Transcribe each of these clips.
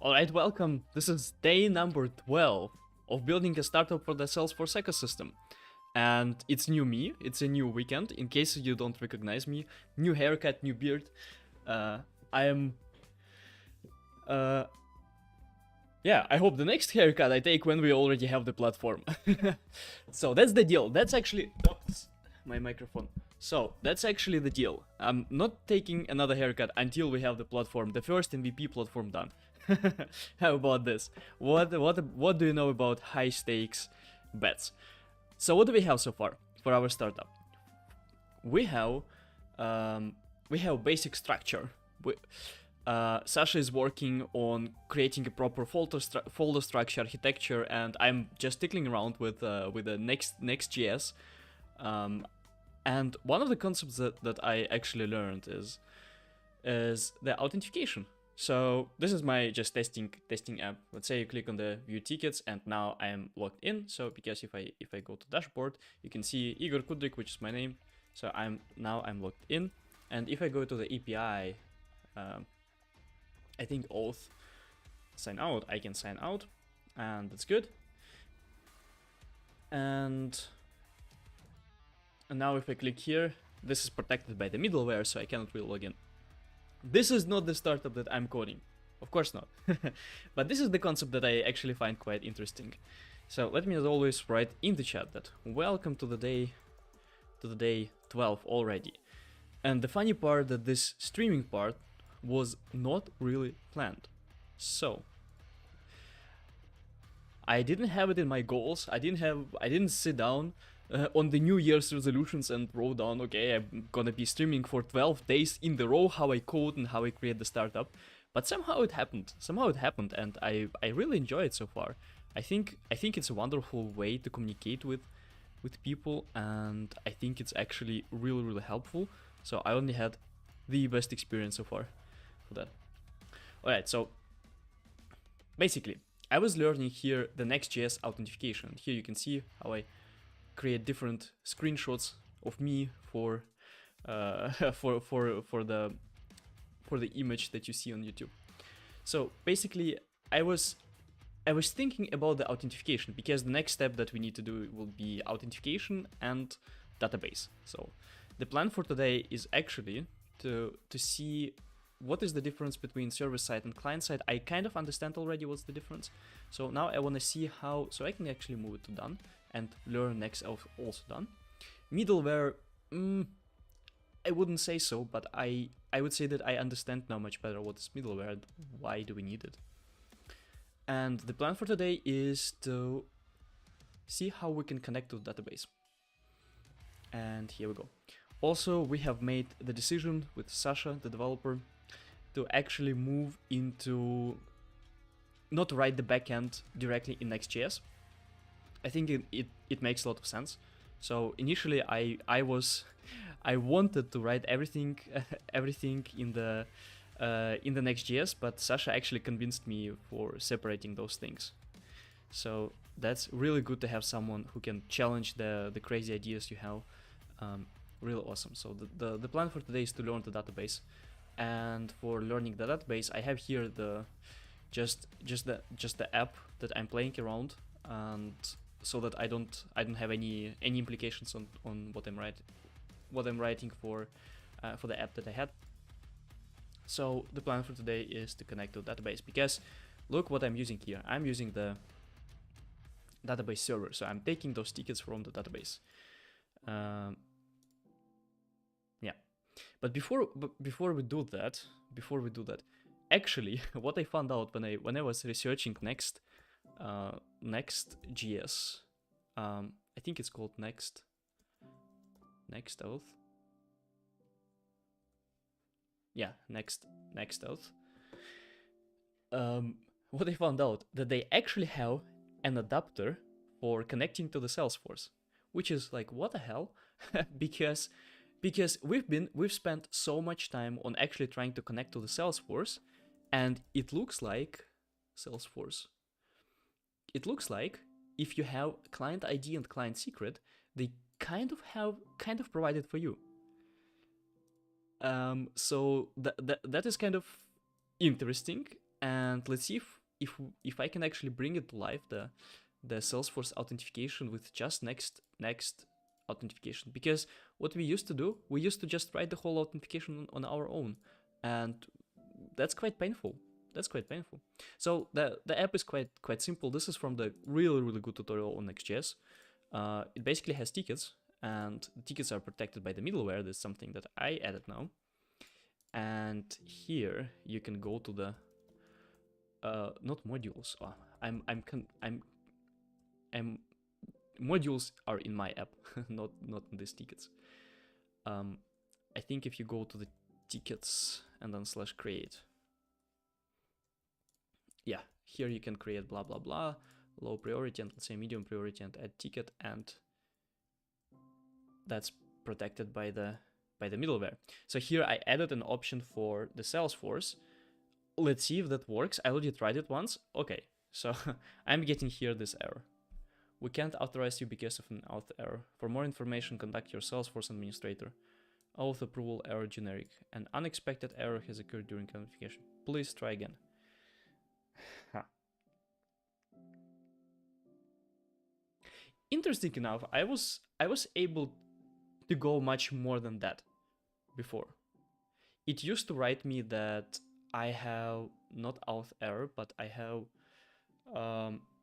Alright, welcome. This is day number 12 of building a startup for the Salesforce ecosystem. And it's new me, it's a new weekend, in case you don't recognize me. New haircut, new beard. I am... yeah, I hope the next haircut I take when we already have the platform. So that's the deal. That's actually... Oops, my microphone. So that's actually the deal. I'm not taking another haircut until we have the platform, the first MVP platform done. How about this? What do you know about high stakes bets? So what do we have so far for our startup? We have basic structure. Sasha is working on creating a proper folder structure architecture, and I'm just tickling around with the Next.js. And one of the concepts that I actually learned is the authentication. So this is my just testing app. Let's say you click on the view tickets, and now I am logged in. So because if I go to dashboard, you can see Igor Kudrik, which is my name. So I'm logged in, and if I go to the API, I think auth sign out, I can sign out, and that's good. And now if I click here, this is protected by the middleware, so I cannot really log in. This is not the startup that I'm coding, of course not. But this is the concept that I actually find quite interesting. So let me as always write in the chat that welcome to the day 12 already. And the funny part that this streaming part was not really planned. So I didn't have it in my goals. I didn't sit down on the New Year's resolutions and wrote down, okay, I'm gonna be streaming for 12 days in the row, how I code and how I create the startup. But somehow it happened. And I really enjoy it so far. I think it's a wonderful way to communicate with people, and I think it's actually really helpful. So I only had the best experience so far for that. Alright, so basically I was learning here the Next.js authentication. Here you can see how I create different screenshots of me for the image that you see on YouTube. So basically I was thinking about the authentication, because the next step that we need to do will be authentication and database. So the plan for today is actually to see what is the difference between server side and client side. I kind of understand already what's the difference. So now I want to see how, so I can actually move it to done and learn next also done. Middleware, I wouldn't say so, but I would say that I understand now much better what is middleware and why do we need it. And the plan for today is to see how we can connect to the database. And here we go. Also, we have made the decision with Sasha, the developer, to actually move into not write the backend directly in Next.js. I think it makes a lot of sense. So initially I wanted to write everything in the Next.js, but Sasha actually convinced me for separating those things. So that's really good to have someone who can challenge the crazy ideas you have. Really awesome. So the plan for today is to learn the database, and for learning the database, I have here the just the app that I'm playing around, and so that I don't have any implications on what I'm writing for the app that I had. So the plan for today is to connect to the database, because look what I'm using here. I'm using the database server, so I'm taking those tickets from the database. Yeah, but before we do that, actually, what I found out when I was researching Next.js, I think it's called Next Auth. Yeah, Next Auth. What I found out that they actually have an adapter for connecting to the Salesforce, which is like, what the hell? because we've spent so much time on actually trying to connect to the Salesforce, and it looks like Salesforce. It looks like if you have client ID and client secret, they kind of provided for you. So that is kind of interesting. And let's see if I can actually bring it to life, the Salesforce authentication with just next authentication. Because what we used to do, we used to just write the whole authentication on our own, and that's quite painful. That's quite painful. So the app is quite simple. This is from the really good tutorial on Next.js. It basically has tickets, and the tickets are protected by the middleware. That's something that I added now. And here you can go to the not modules. Oh, modules are in my app, not in these tickets. I think if you go to the tickets and then /create, yeah, here you can create blah blah blah, low priority and let's say medium priority, and add ticket, and that's protected by the middleware. So here I added an option for the Salesforce. Let's see if that works. I already tried it once. Okay, so I'm getting here this error. We can't authorize you because of an auth error. For more information, contact your Salesforce administrator. Auth approval error generic. An unexpected error has occurred during authentication. Please try again. Interesting enough, I was able to go much more than that before. It used to write me that I have not auth error, but I have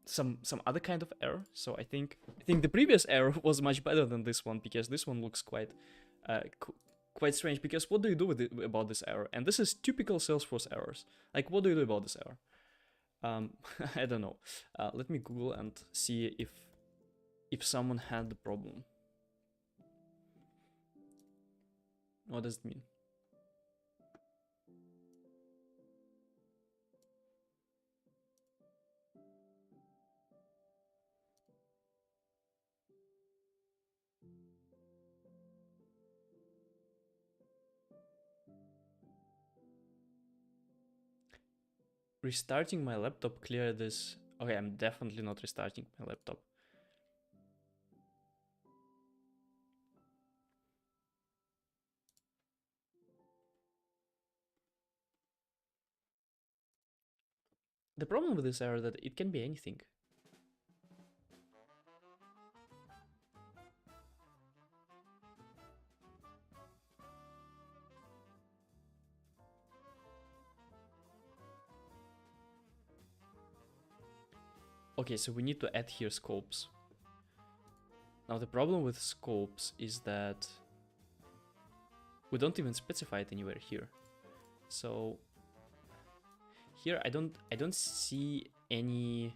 some other kind of error. So I think the previous error was much better than this one, because this one looks quite strange. Because what do you do with about this error? And this is typical Salesforce errors. Like, what do you do about this error? I don't know. Let me Google and see if someone had the problem. What does it mean? Restarting my laptop clear this. Okay, I'm definitely not restarting my laptop. The problem with this error is that it can be anything. Okay, so we need to add here scopes. Now the problem with scopes is that we don't even specify it anywhere here. So here I don't see any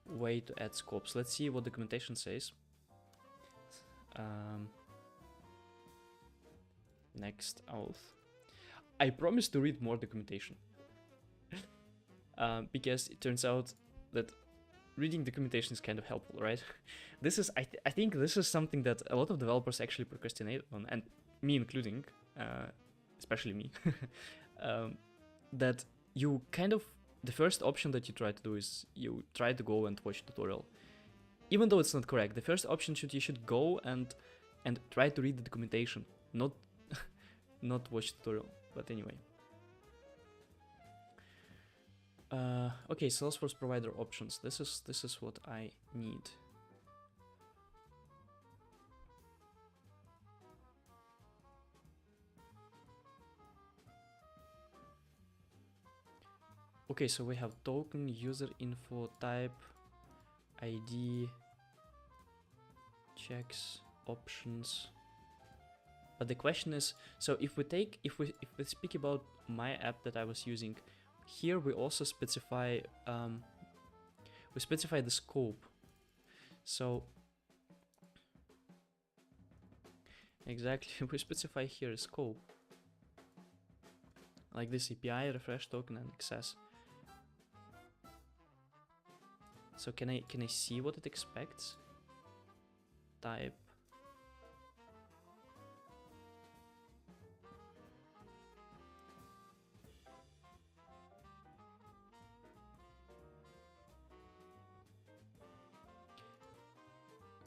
way to add scopes. Let's see what documentation says. Next auth. I promise to read more documentation. Because it turns out that reading documentation is kind of helpful, right? This is, I think this is something that a lot of developers actually procrastinate on, and me including, especially me, that you kind of, the first option that you try to do is you try to go and watch tutorial. Even though it's not correct, the first option you should go and try to read the documentation, not not watch tutorial. But anyway. Okay, Salesforce provider options. This is what I need. Okay, so we have token, user info, type, ID, checks, options. But the question is, so if we speak about my app that I was using, here we also specify the scope. So exactly, we specify here a scope, like this API, refresh token, and access. So can I see what it expects? Type.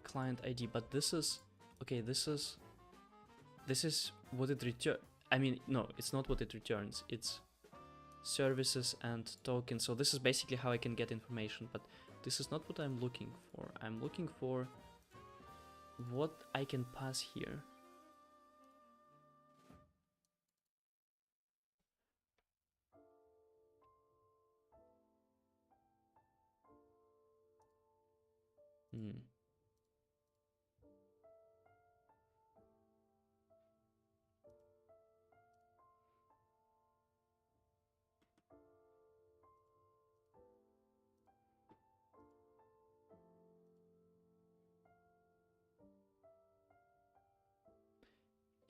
Client ID, but this is okay. This is what it returns. I mean, no, it's not what it returns. It's services and tokens. So this is basically how I can get information, but this is not what I'm looking for. I'm looking for what I can pass here.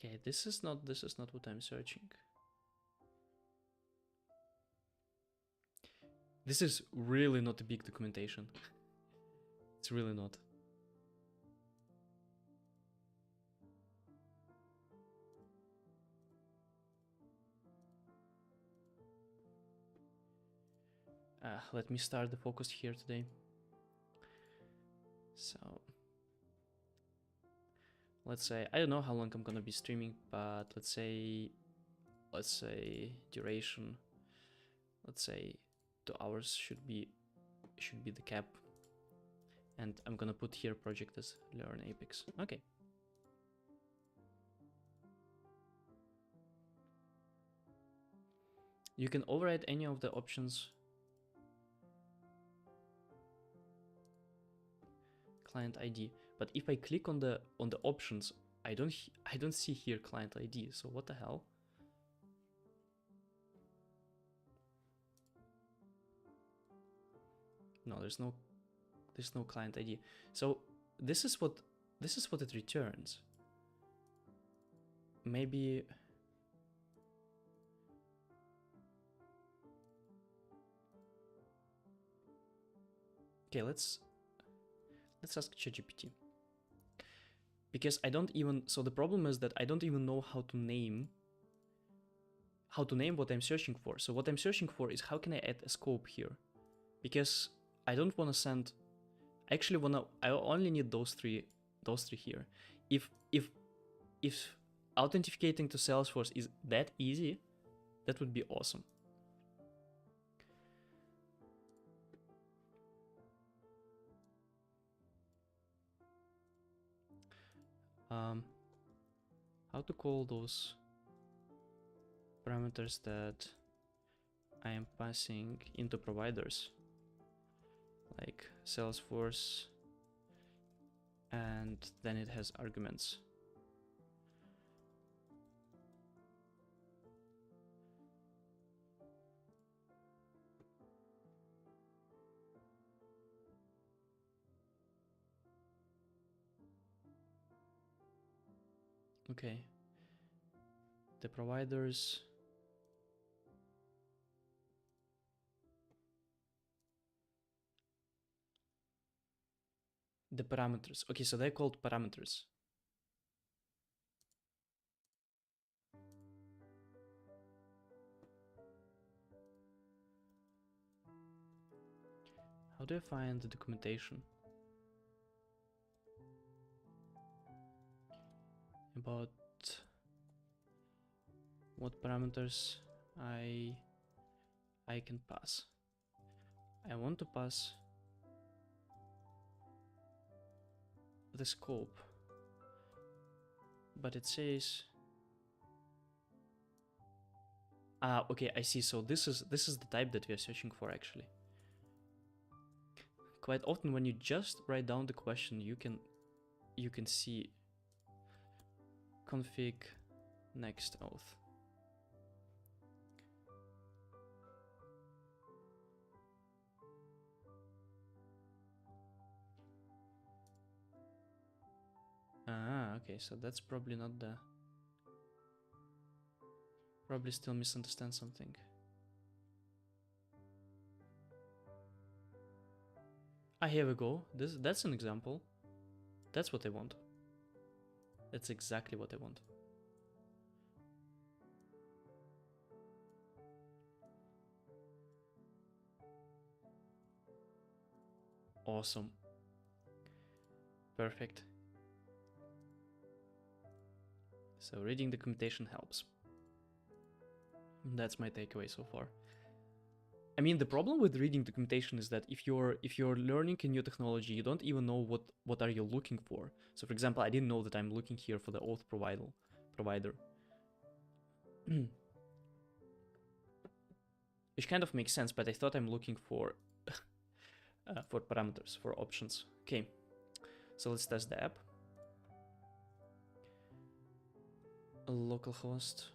Okay, this is not what I'm searching. This is really not a big documentation. It's really not. Let me start the focus here today. So let's say, I don't know how long I'm gonna be streaming, but let's say duration, let's say 2 hours should be the cap. And I'm gonna put here project as learn Apex. Okay. You can override any of the options. Client ID. But if I click on the options, I don't see here client ID. So what the hell? No, there's no client ID. So this is what it returns. Maybe okay, let's ask ChatGPT. Because I don't even, so the problem is that I don't even know how to name what I'm searching for. So what I'm searching for is how can I add a scope here? Because I don't want to send, I only need those three here. If authenticating to Salesforce is that easy, that would be awesome. How to call those parameters that I am passing into providers, like Salesforce, and then it has arguments. Okay. The providers. The parameters. Okay, so they're called parameters. How do I find the documentation about what parameters I can pass? I want to pass the scope, but it says okay, I see. So this is the type that we are searching for actually. Quite often when you just write down the question, you can see config next auth. Okay, so that's probably not the... Probably still misunderstand something. Here we go. That's an example. That's what I want. That's exactly what I want. Awesome. Perfect. So reading documentation helps. That's my takeaway so far. I mean, the problem with reading documentation is that if you're learning a new technology, you don't even know what are you looking for. So, for example, I didn't know that I'm looking here for the auth provider. Which kind of makes sense, but I thought I'm looking for parameters, for options. Okay, so let's test the app. Localhost.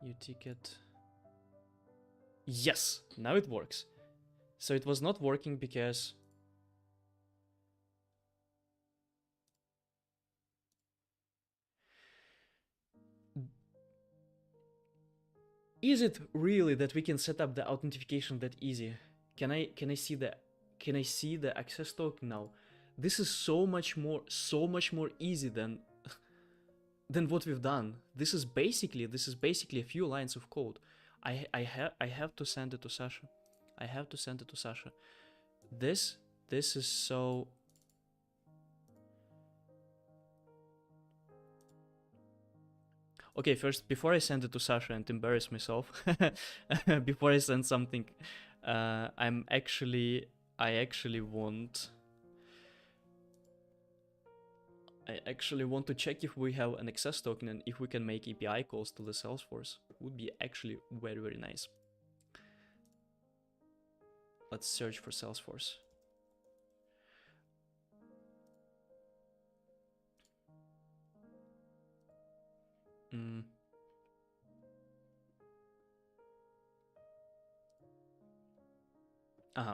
uTicket. Yes, now it works. So it was not working because is it really that we can set up the authentication that easy? Can I see the access token now? This is so much more easy than what we've done. This is basically a few lines of code. I have to send it to Sasha. I have to send it to Sasha. This is so. Okay, first, before I send it to Sasha and embarrass myself, before I send something, I actually want to check if we have an access token and if we can make API calls to the Salesforce. Would be actually very, very nice. Let's search for Salesforce.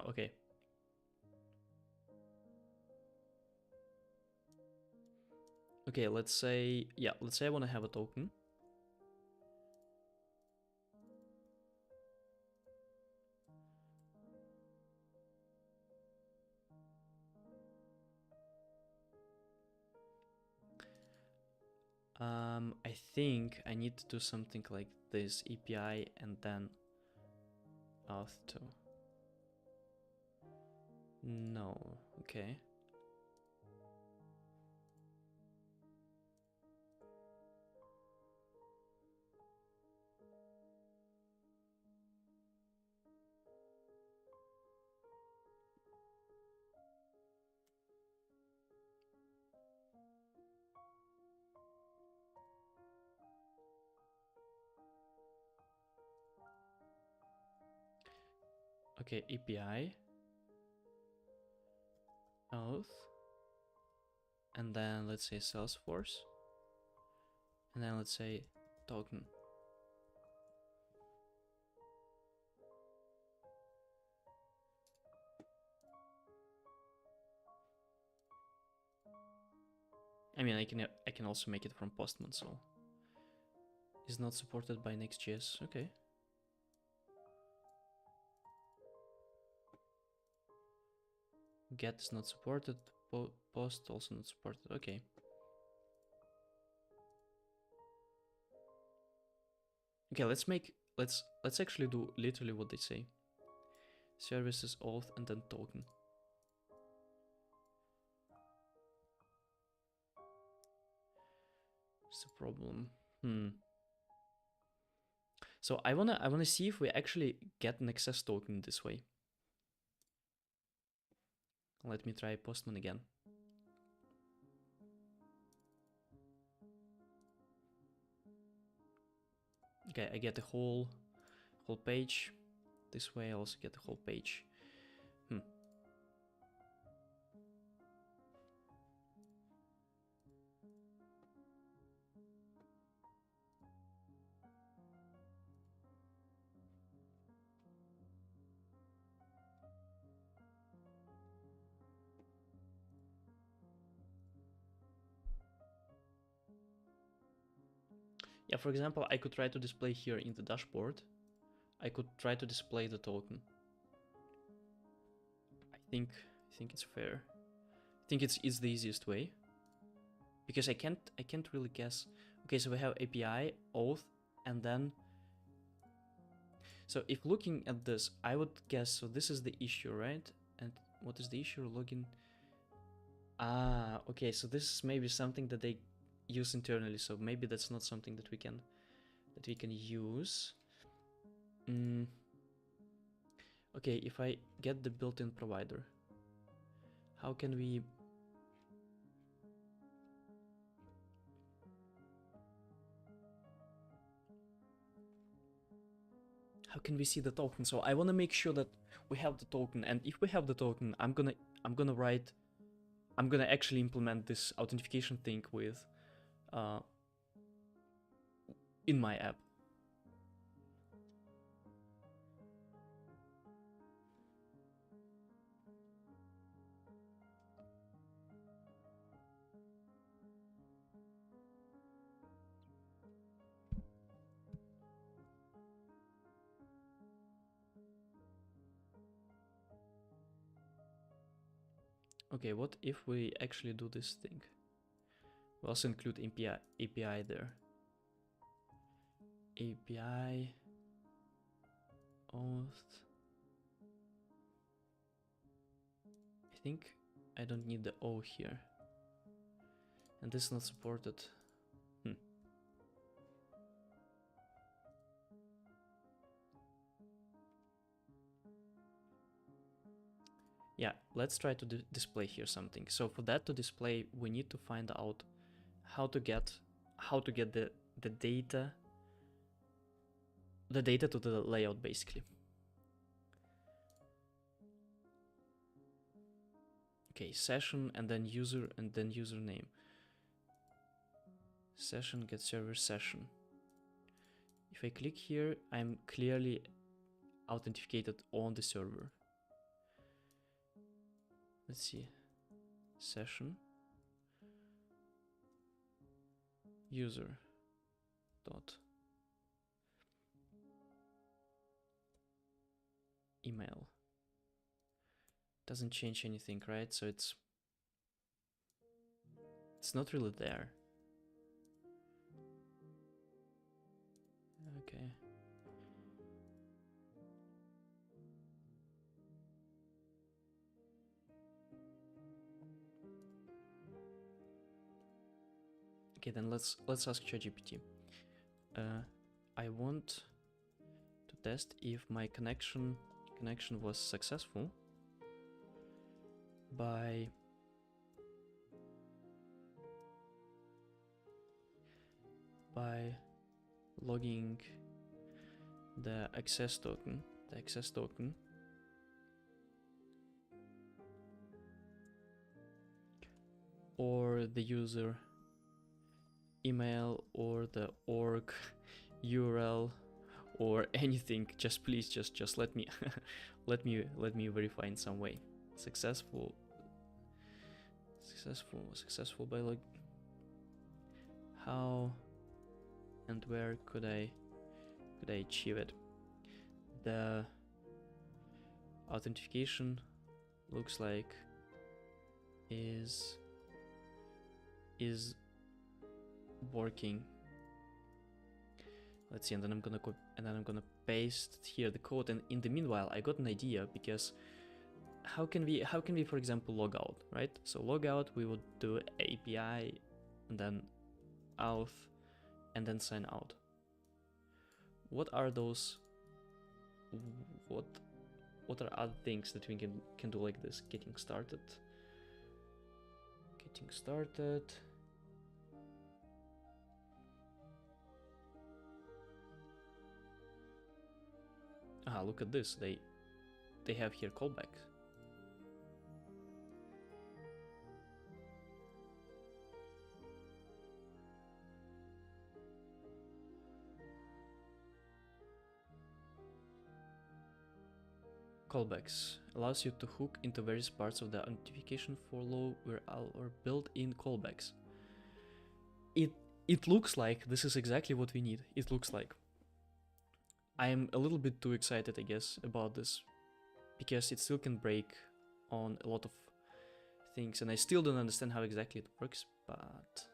Okay. Okay, let's say I want to have a token. I think I need to do something like this, API and then auth to. No, okay. Okay, API, auth, and then let's say Salesforce, and then let's say token. I mean, I can also make it from Postman, so is not supported by Next.js. Okay. Get is not supported. Post also not supported. Okay. Okay, let's actually do literally what they say. Services, auth, and then token. What's the problem? So I wanna see if we actually get an access token this way. Let me try Postman again. Okay, I get the whole page. This way I also get the whole page. Yeah, for example, I could try to display here in the dashboard. I could try to display the token. I think it's fair. I think it's the easiest way. Because I can't really guess. Okay, so we have API, auth, and then. So if looking at this, I would guess, so this is the issue, right? And what is the issue? Login. Okay, so this is maybe something that they use internally, so maybe that's not something that we can that we can use. Okay, if I get the built-in provider, how can we... How can we see the token? So I want to make sure that we have the token, and if we have the token, I'm gonna actually implement this authentication thing with in my app. Okay, what if we actually do this thing? We also include API there. API auth. I think I don't need the O here. And this is not supported. Yeah, let's try to display here something. So for that to display, we need to find out how to get the data to the layout, basically. Okay, session and then user and then username. Session get server session. If I click here, I'm clearly authenticated on the server. Let's see. Session. User. Dot. Email. Doesn't change anything, right? So it's not really there. Okay. Okay, then let's ask ChatGPT. I want to test if my connection was successful by logging the access token, or the user email or the org URL or anything. Just please just let me let me verify in some way. Successful by log. How and where could I achieve it? The authentication looks like is working. Let's see, and then I'm gonna paste here the code, and in the meanwhile I got an idea, because how can we for example log out, right? So log out, we would do API and then auth and then sign out. What are those? What are other things that we can do like this? Getting started. Ah, look at this. They have here callback. Callbacks allows you to hook into various parts of the authentication flow or built-in callbacks. It looks like this is exactly what we need. It looks like. I am a little bit too excited, I guess, about this, because it still can break on a lot of things, and I still don't understand how exactly it works, but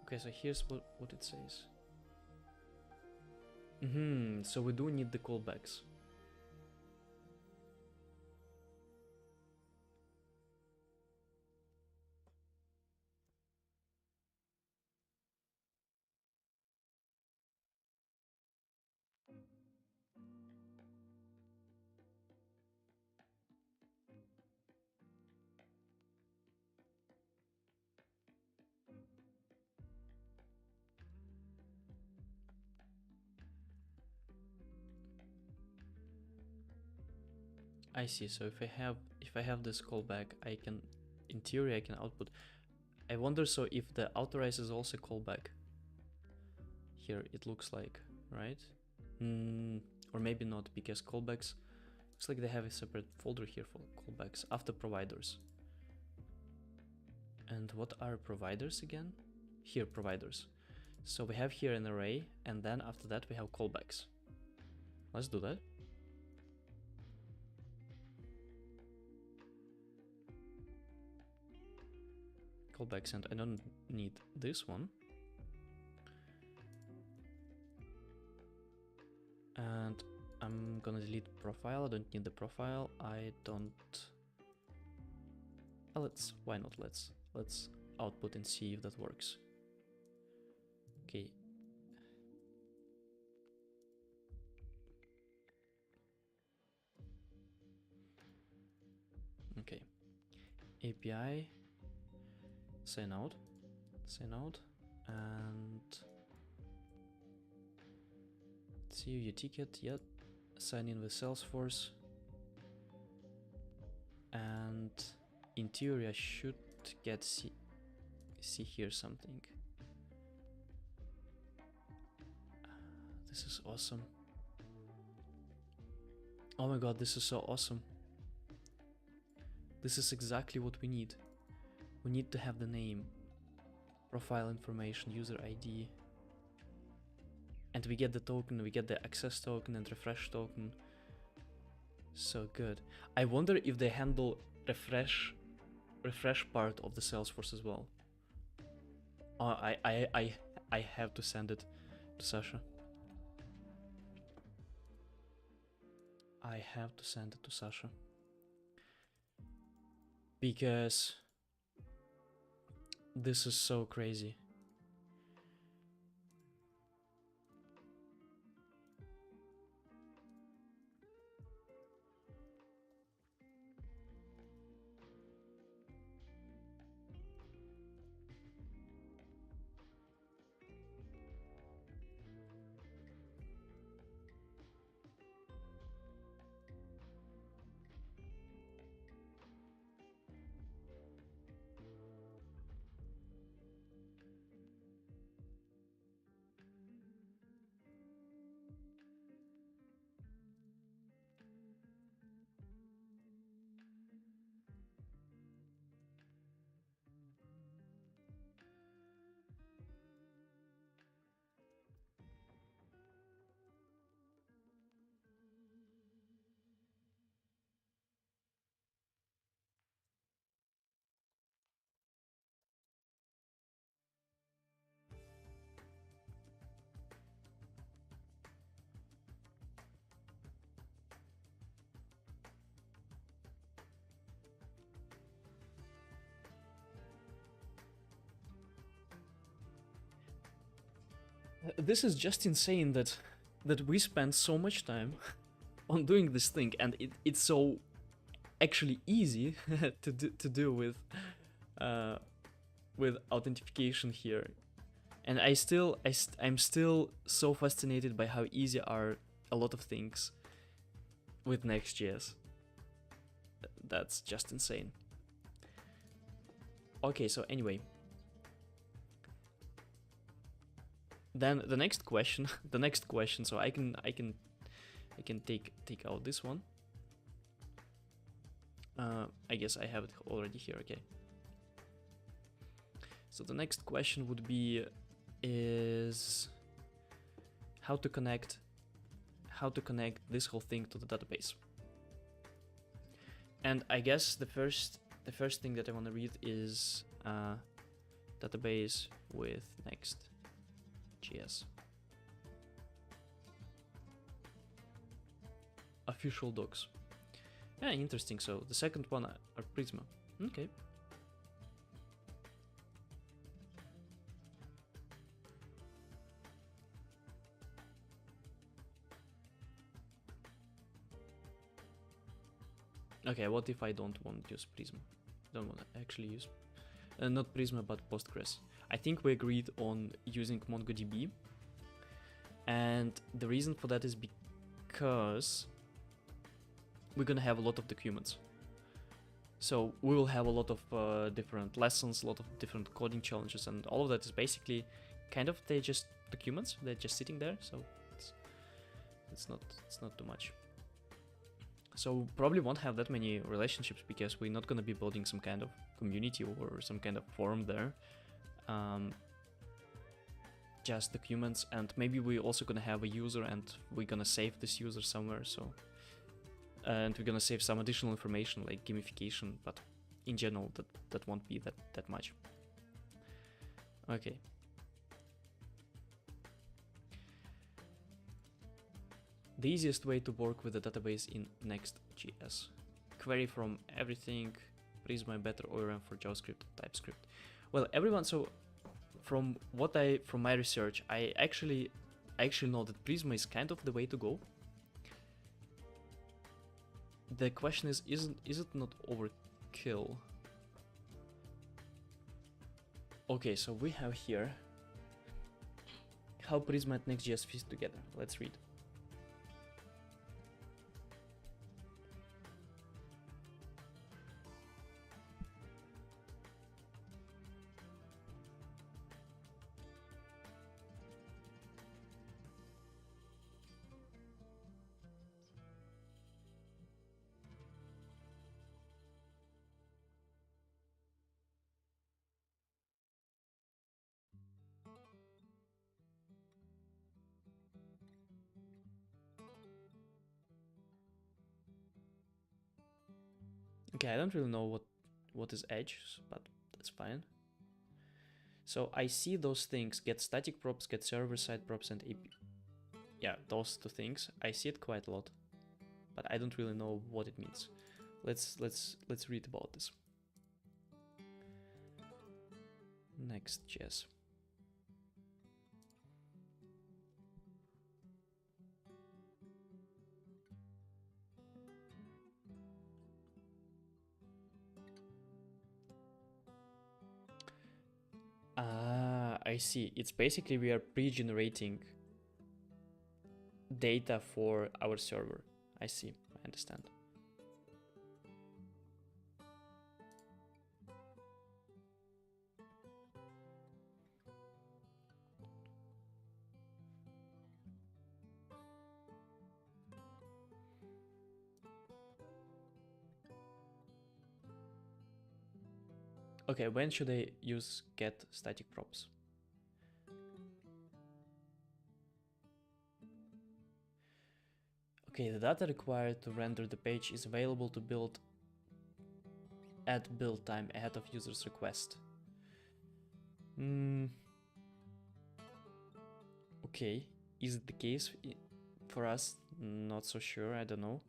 Okay, so here's what it says. So we do need the callbacks. I see. So if I have this callback, I can, in theory, I can output. I wonder, so if the authorize is also callback. Here it looks like, right? Or maybe not, because callbacks looks like they have a separate folder here for callbacks after providers. And what are providers again? Here, providers. So we have here an array, and then after that we have callbacks. Let's do that. Callbacks, and I don't need this one. And I'm gonna delete profile. I don't need the profile. I don't. Oh, why not? Let's output and see if that works. Okay. Okay. API. Sign out, and see your ticket. Yet, sign in with Salesforce, and in theory I should get see here something. This is awesome. Oh my god, this is so awesome. This is exactly what we need. We need to have the name, profile information, user ID, and we get the token, we get the access token and refresh token. So good. I wonder if they handle refresh part of the Salesforce as well. Oh, I have to send it to Sasha. I have to send it to Sasha. Because this is so crazy. This is just insane that we spend so much time on doing this thing, and it's so actually easy to do with authentication here. And I'm still so fascinated by how easy are a lot of things with Next.js. That's just insane. Okay, so anyway, then the next question, so I can take out this one. I guess I have it already here. Okay. So the next question would be is how to connect this whole thing to the database. And I guess the first thing that I want to read is database with Next.js. Official docs. Yeah, interesting. So the second one are Prisma. Okay. Okay, what if I don't want to use Prisma? Don't want to actually use not Prisma but Postgres. I think we agreed on using MongoDB, and the reason for that is because we're gonna have a lot of documents. So we will have a lot of different lessons, a lot of different coding challenges, and all of that is basically kind of, they're just documents. They're just sitting there, so it's not too much. So probably won't have that many relationships because we're not gonna be building some kind of community or some kind of forum there. Just documents, and maybe we're also gonna have a user and we're gonna save this user somewhere. So and we're gonna save some additional information like gamification, but in general that won't be that much. Okay. The easiest way to work with the database in Next.js. Query from everything, Prisma, better ORM for JavaScript, TypeScript. Well, everyone, so from my research, I actually know that Prisma is kind of the way to go. The question is it not overkill? Okay, so we have here how Prisma and Next.js fit together. Let's read. Okay, I don't really know what is edge, but that's fine. So I see those things: get static props, get server-side props, and AP. Yeah, those two things. I see it quite a lot, but I don't really know what it means. Let's read about this. Next.js. I see. It's basically we are pre-generating data for our server. I see. I understand. Okay, when should I use get static props? Okay, the data required to render the page is available to build at build time ahead of user's request. Okay, is it the case for us? Not so sure, I don't know.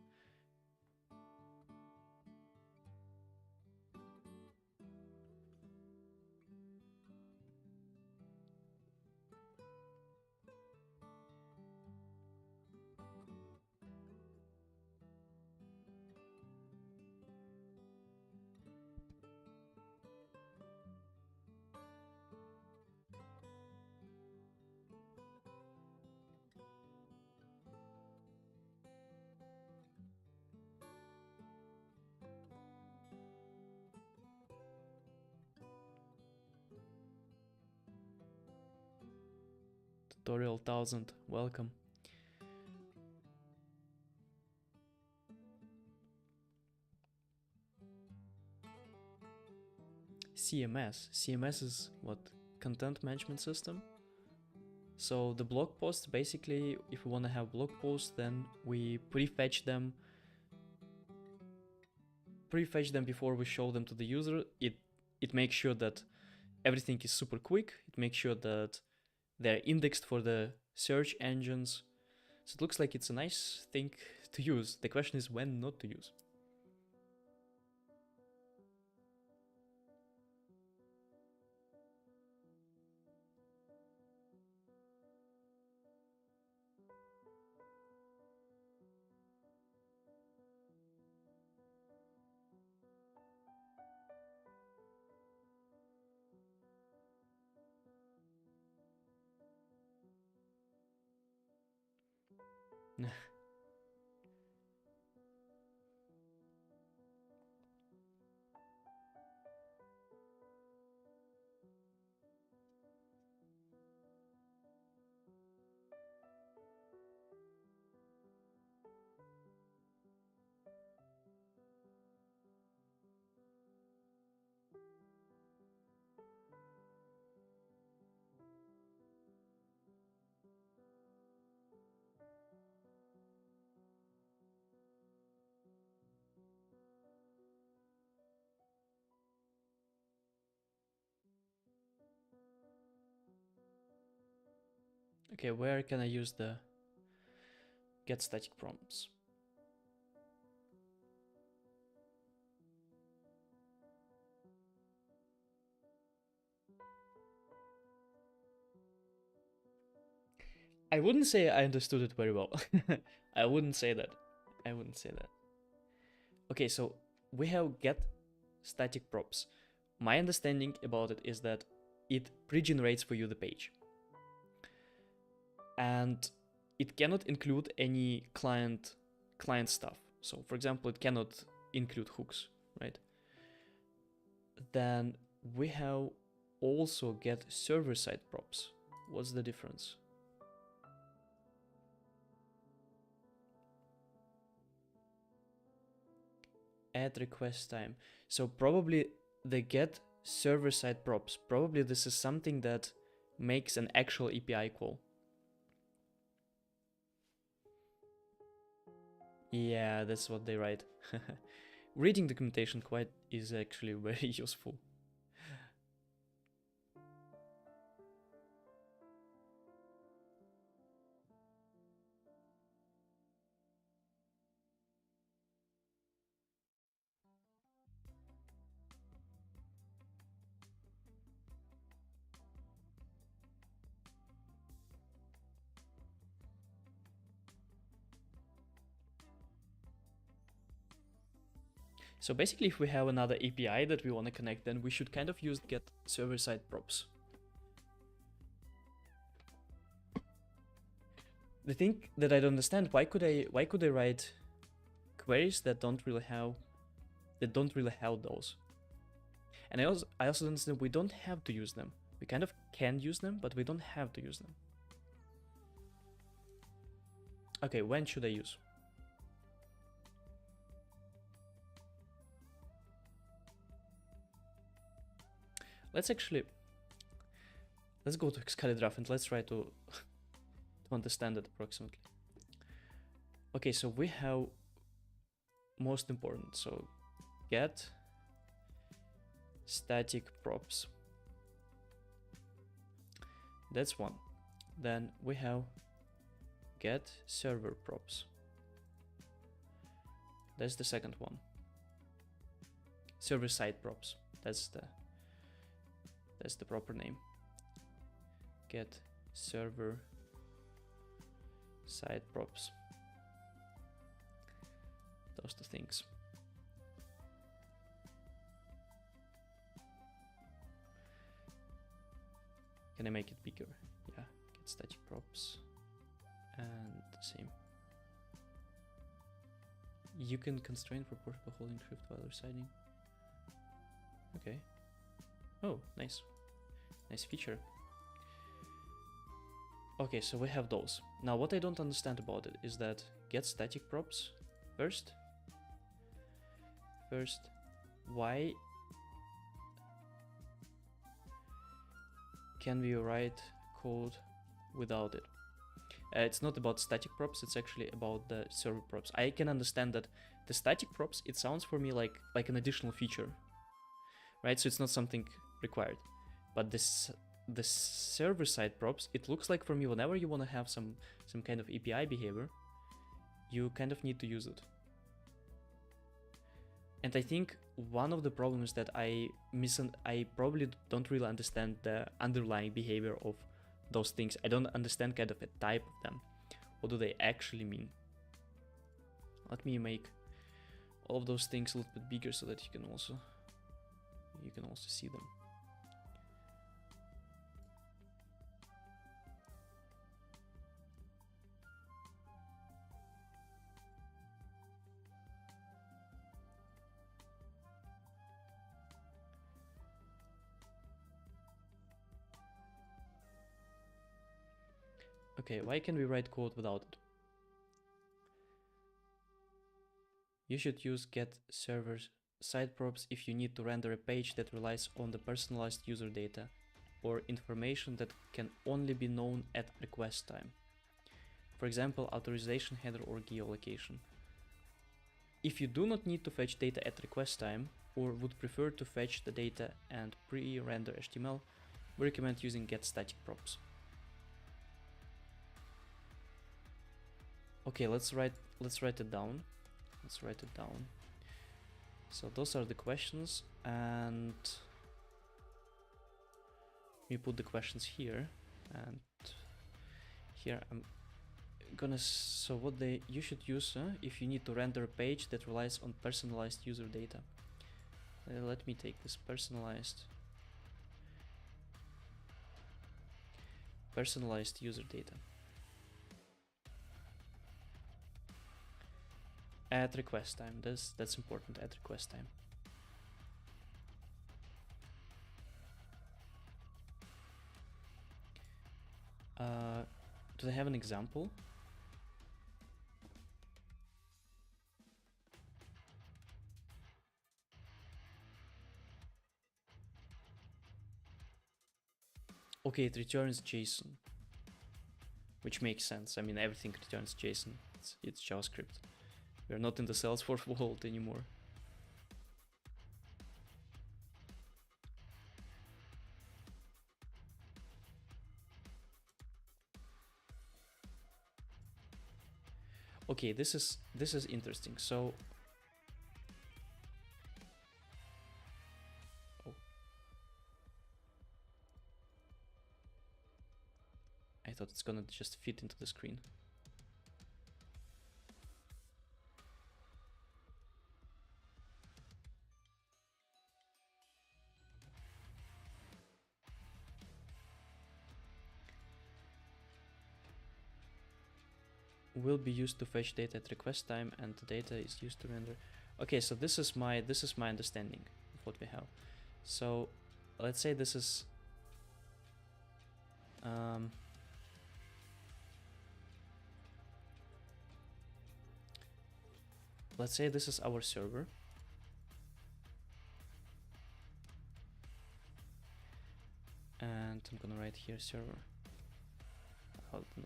Tutorial 1000, welcome. CMS is what? Content management system. So the blog posts, basically, if we want to have blog posts, then we prefetch them before we show them to the user. It makes sure that everything is super quick. It makes sure that they're indexed for the search engines. So it looks like it's a nice thing to use. The question is when not to use. Okay, where can I use the get static prompts? I wouldn't say I understood it very well. I wouldn't say that. I wouldn't say that. Okay, so we have get static props. My understanding about it is that it pre-generates for you the page. And it cannot include any client stuff. So for example, it cannot include hooks, right? Then we have also get server-side props. What's the difference? Add request time. So probably the get server-side props. Probably this is something that makes an actual API call. Yeah, that's what they write. Reading documentation quite is actually very useful. So basically, if we have another API that we want to connect, then we should kind of use get server-side props. The thing that I don't understand, why could I write queries that don't really have those? And I also don't understand we don't have to use them. We kind of can use them, but we don't have to use them. Okay, when should I use? Let's go to Excalibur and let's try to understand it approximately. Okay, so we have most important. So get static props. That's one. Then we have get server props. That's the second one. Server side props. That's the proper name. Get server side props. Those two things. Can I make it bigger? Yeah, get static props and same. You can constrain proportional holding shift while reciting. Okay. Oh, nice. Nice feature. Okay, so we have those. Now what I don't understand about it is that get static props first. Why can we write code without it? It's not about static props, it's actually about the server props. I can understand that the static props, it sounds for me like an additional feature, right? So it's not something required. But the server side props, it looks like for me whenever you want to have some kind of API behavior, you kind of need to use it. And I think one of the problems that I probably don't really understand the underlying behavior of those things. I don't understand kind of a type of them. What do they actually mean? Let me make all of those things a little bit bigger so that you can also see them. Okay, why can we write code without it? You should use get servers side props if you need to render a page that relies on the personalized user data or information that can only be known at request time. For example, authorization header or geolocation. If you do not need to fetch data at request time or would prefer to fetch the data and pre-render HTML, we recommend using get static props. Okay, let's write it down. Let's write it down. So those are the questions, and we put the questions here, and here I'm gonna, so what you should use if you need to render a page that relies on personalized user data. Let me take this personalized user data. At request time, that's important, at request time. Do they have an example? Okay, it returns JSON, which makes sense. I mean, everything returns JSON. It's JavaScript. We're not in the Salesforce world anymore. Okay, this is interesting. So, oh, I thought it's gonna just fit into the screen. Will be used to fetch data at request time, and the data is used to render. Okay, so this is my understanding of what we have. So let's say this is let's say this is our server, and I'm gonna write here server.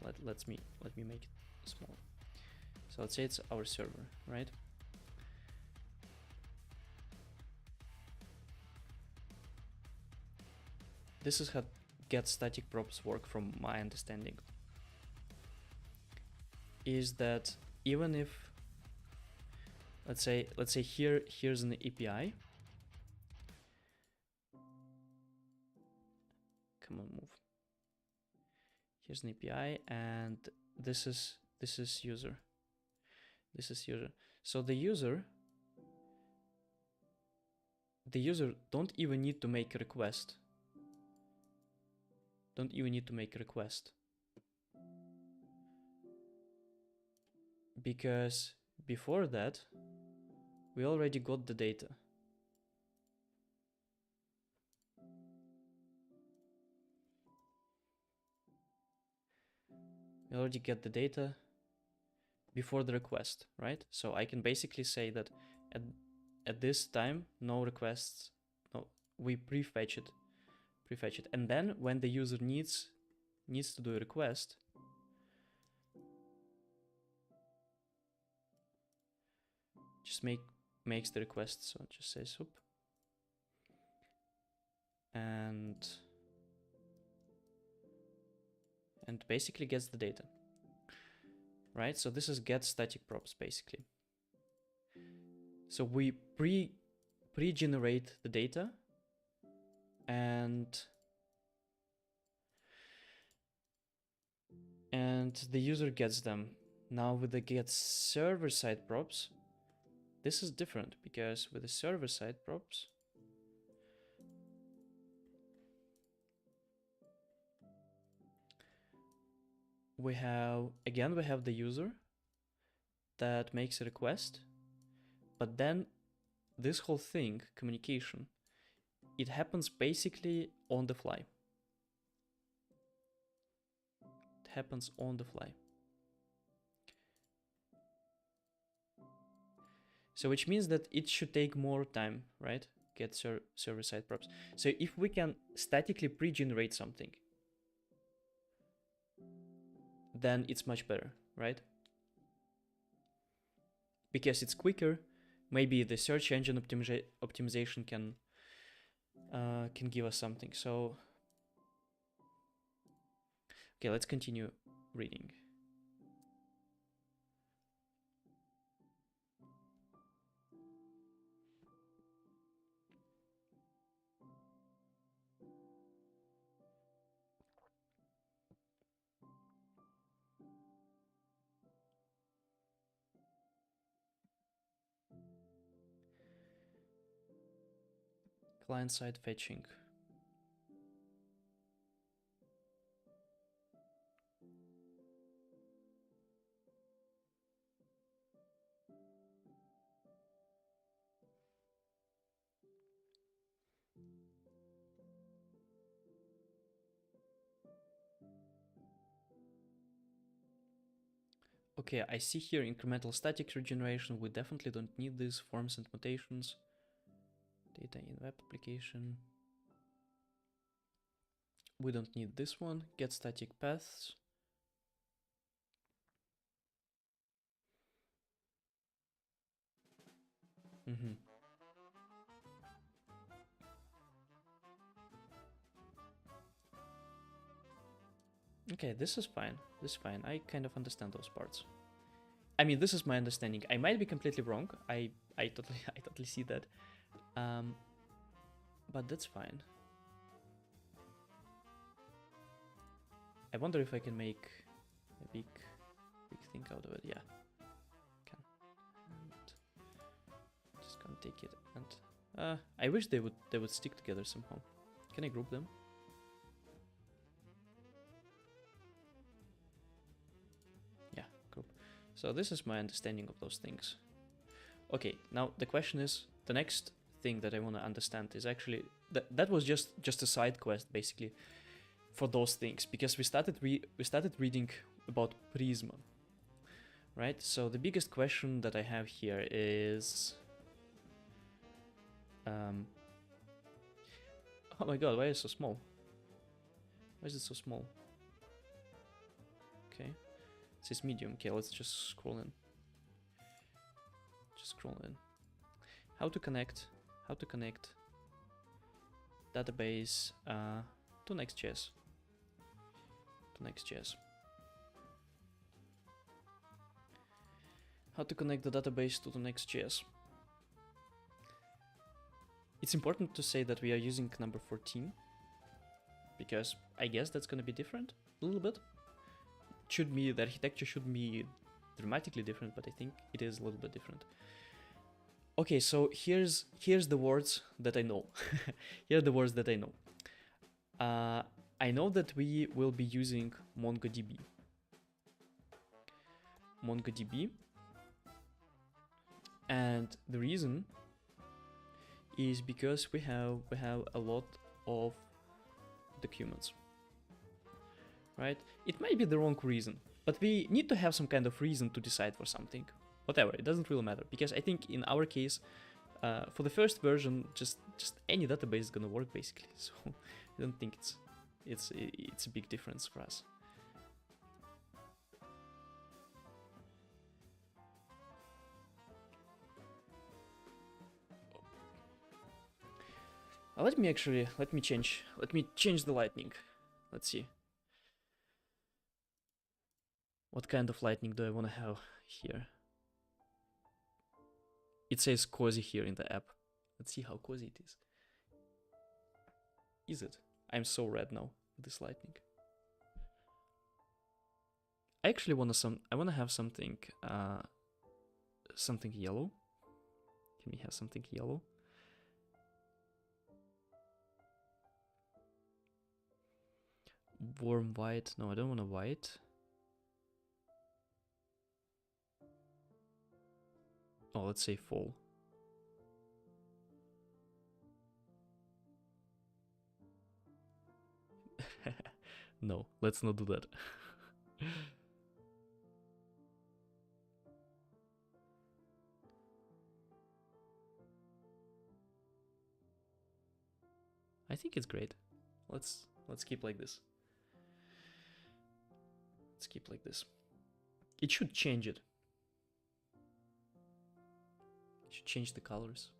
Let me make it small. So let's say it's our server, right? This is how get static props work from my understanding. Is that even if let's say here's an API. Come on, move. Here's an API, and this is user. This is user. So the user don't even need to make a request. Don't even need to make a request. Because before that, we already got the data. We already get the data before the request, right? So I can basically say that at this time, no requests, no, we prefetch it, and then when the user needs to do a request, just makes the request. So just say soup, and and basically gets the data, right? So this is get static props basically. So we pre-generate the data, and the user gets them. Now with the get server-side props, this is different, because with the server-side props, we have the user that makes a request, but then this whole thing, communication, it happens basically on the fly. It happens on the fly. So which means that it should take more time, right? Get server-side props. So if we can statically pre-generate something, then it's much better, right? Because it's quicker. Maybe the search engine optimization can give us something. So okay, let's continue reading. Client-side fetching. Okay, I see here incremental static regeneration. We definitely don't need these forms and mutations. Data in web application. We don't need this one. Get static paths. Okay, this is fine. This is fine. I kind of understand those parts. I mean, this is my understanding. I might be completely wrong. I totally see that. But that's fine. I wonder if I can make a big thing out of it. Yeah, can. And just gonna take it and I wish they would stick together somehow. Can I group them? Yeah, group. So this is my understanding of those things. Okay, now the question is, the next thing that I want to understand is actually that was just a side quest basically for those things, because we started reading about Prisma, right? So the biggest question that I have here is oh my god, why is it so small? Why is it so small? Okay, it says medium. Okay, let's just scroll in. Just scroll in. How to connect database to Next.js. How to connect the database to the Next.js. It's important to say that we are using number 14, because I guess that's going to be different a little bit. The architecture should be dramatically different, but I think it is a little bit different. Okay, so here's the words that I know. Here are the words that I know. I know that we will be using MongoDB. And the reason is because we have a lot of documents, right? It might be the wrong reason, but we need to have some kind of reason to decide for something. Whatever, it doesn't really matter, because I think in our case, for the first version, just any database is gonna work basically. So I don't think it's a big difference for us. Let me change the lightning. Let's see. What kind of lightning do I want to have here? It says cozy here in the app. Let's see how cozy it is. Is it? I'm so red now with this lightning. I actually want to have something something yellow. Can we have something yellow? Warm white. No, I don't want a white. Oh, let's say fall. No, let's not do that. I think it's great. Let's keep like this. Let's keep like this. It should change it. It should change the colors.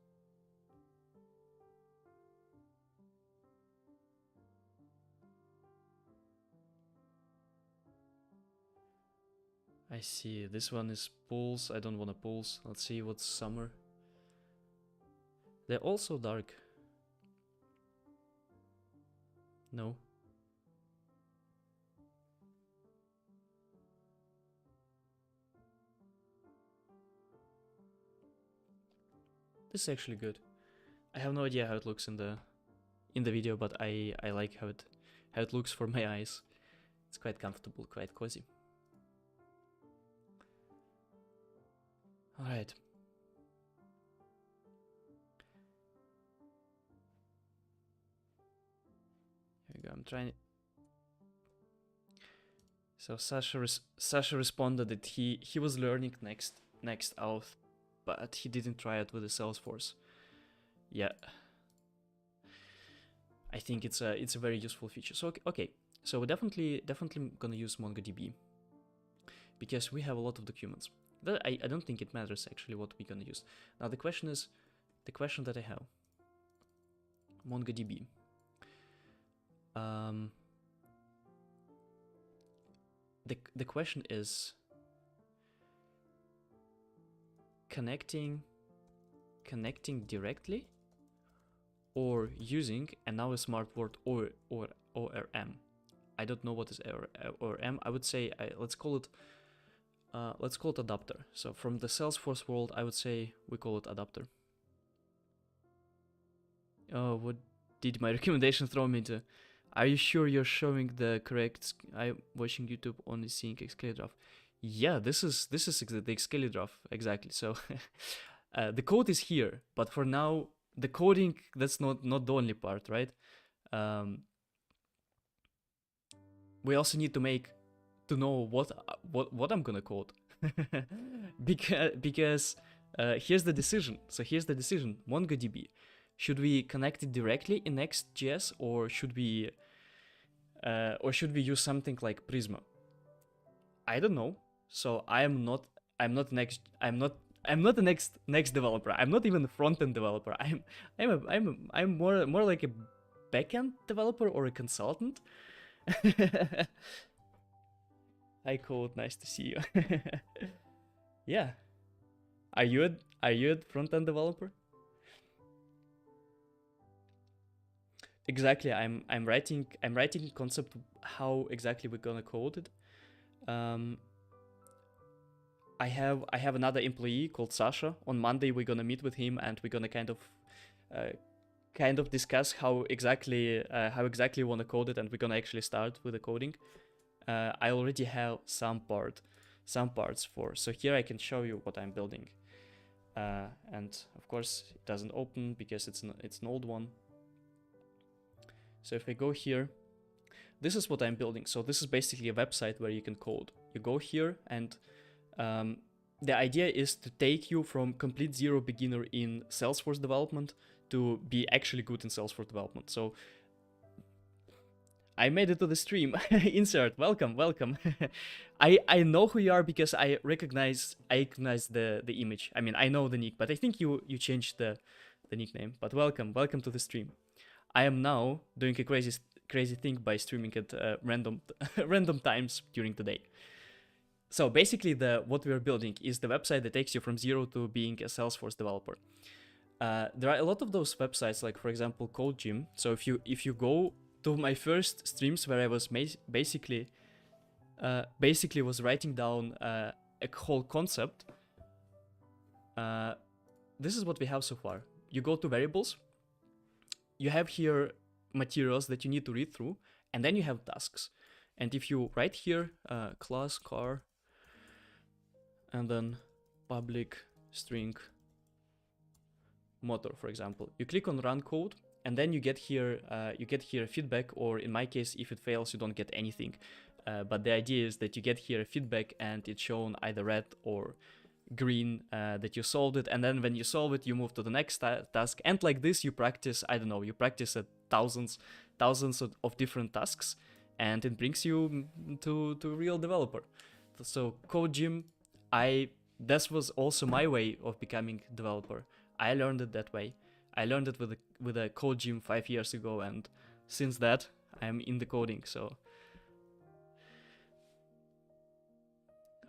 I see. This one is pools. I don't want a pools. Let's see what's summer. They're also dark. No. This is actually good. I have no idea how it looks in the video, but I like how it looks for my eyes. It's quite comfortable, quite cozy. All right. Here we go. I'm trying. So Sasha responded that he was learning next auth, but he didn't try it with the Salesforce. Yeah. I think it's a very useful feature. So okay. So we're definitely gonna use MongoDB because we have a lot of documents. I don't think it matters actually what we're gonna use. Now the question that I have. MongoDB. The question is connecting directly or using, and now a smart word, ORM. I don't know what is ORM. I would say let's call it adapter. So from the Salesforce world, I would say we call it adapter. Oh, what did my recommendation throw me into? Are you sure you're showing the correct? I'm watching YouTube, only seeing Xcalidrov. Yeah, this is the Xcalidrov exactly. So the code is here, but for now the coding, that's not the only part, right? We also need to know what I'm gonna code. because here's the decision. So here's the decision. MongoDB. Should we connect it directly in Next.js, or should we use something like Prisma? I don't know. So I'm not a next developer. I'm not even a front-end developer. I'm more like a back-end developer or a consultant. Hi Code, nice to see you. Yeah. Are you a front-end developer? Exactly. I'm writing concept how exactly we're gonna code it. I have another employee called Sasha. On Monday we're gonna meet with him and we're gonna kind of discuss how exactly we want to code it, and we're gonna actually start with the coding. I already have some parts for. So here I can show you what I'm building. And of course it doesn't open because it's an old one. So if I go here, this is what I'm building. So this is basically a website where you can code. You go here, and the idea is to take you from complete zero beginner in Salesforce development to be actually good in Salesforce development. So I made it to the stream. Insert, welcome. I know who you are because I recognize the image. I mean, I know the nick, but I think you changed the nickname. But welcome to the stream. I am now doing a crazy thing by streaming at random times during the day. So basically, what we are building is the website that takes you from zero to being a Salesforce developer. There are a lot of those websites, like for example Codegym. So if you go to my first streams where I was basically was writing down a whole concept. This is what we have so far. You go to variables. You have here materials that you need to read through, and then you have tasks. And if you write here class car and then public string motor, for example, you click on run code, and then you get here feedback, or in my case, if it fails, you don't get anything. But the idea is that you get here feedback, and it's shown either red or green that you solved it, and then when you solve it, you move to the next task, and like this, you practice. I don't know, you practice at thousands of different tasks, and it brings you to a real developer. So Codegym, this was also my way of becoming a developer. I learned it that way. I learned it with a Codegym 5 years ago, and since that, I'm in the coding. So,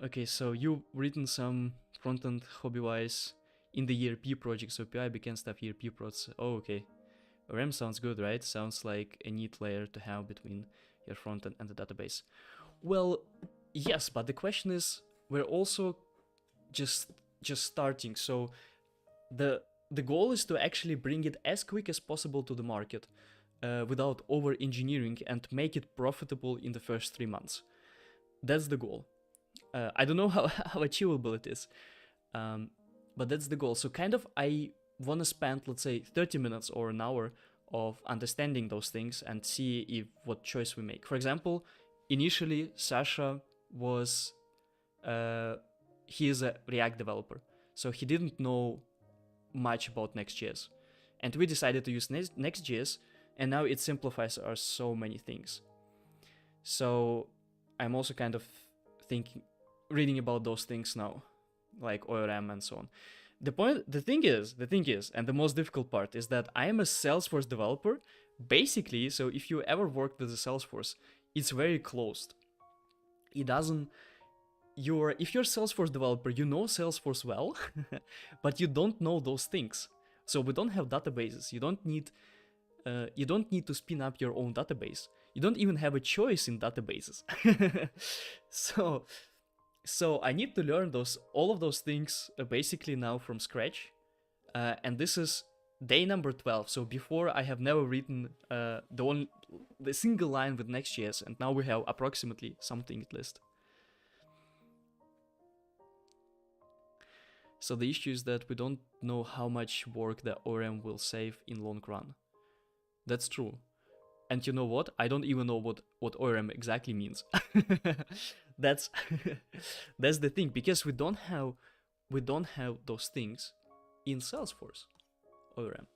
okay, so you've written some front-end hobby-wise in the ERP project, so PI backend stuff, ERP prods. Oh, okay. ORM sounds good, right? Sounds like a neat layer to have between your front-end and the database. Well, yes, but the question is, we're also just starting, so the goal is to actually bring it as quick as possible to the market without over-engineering, and make it profitable in the first 3 months. That's the goal. I don't know how achievable it is, but that's the goal. So kind of I want to spend, let's say, 30 minutes or an hour of understanding those things and see what choice we make. For example, initially Sasha was, he is a React developer, so he didn't know much about Next.js, and we decided to use Next.js, and now it simplifies our so many things. So I'm also kind of reading about those things now, like ORM and so on. The thing is, and the most difficult part is that I am a Salesforce developer, basically. So if you ever worked with a Salesforce, it's very closed. It doesn't. If you're a Salesforce developer, you know Salesforce well, but you don't know those things. So we don't have databases. You don't need to spin up your own database. You don't even have a choice in databases. So I need to learn all of those things basically now from scratch, and this is day number 12. So before, I have never written the single line with Next.js, and now we have approximately something at least. So the issue is that we don't know how much work the ORM will save in long run. That's true. And you know what? I don't even know what ORM exactly means. That's that's the thing, because we don't have those things in Salesforce ORM.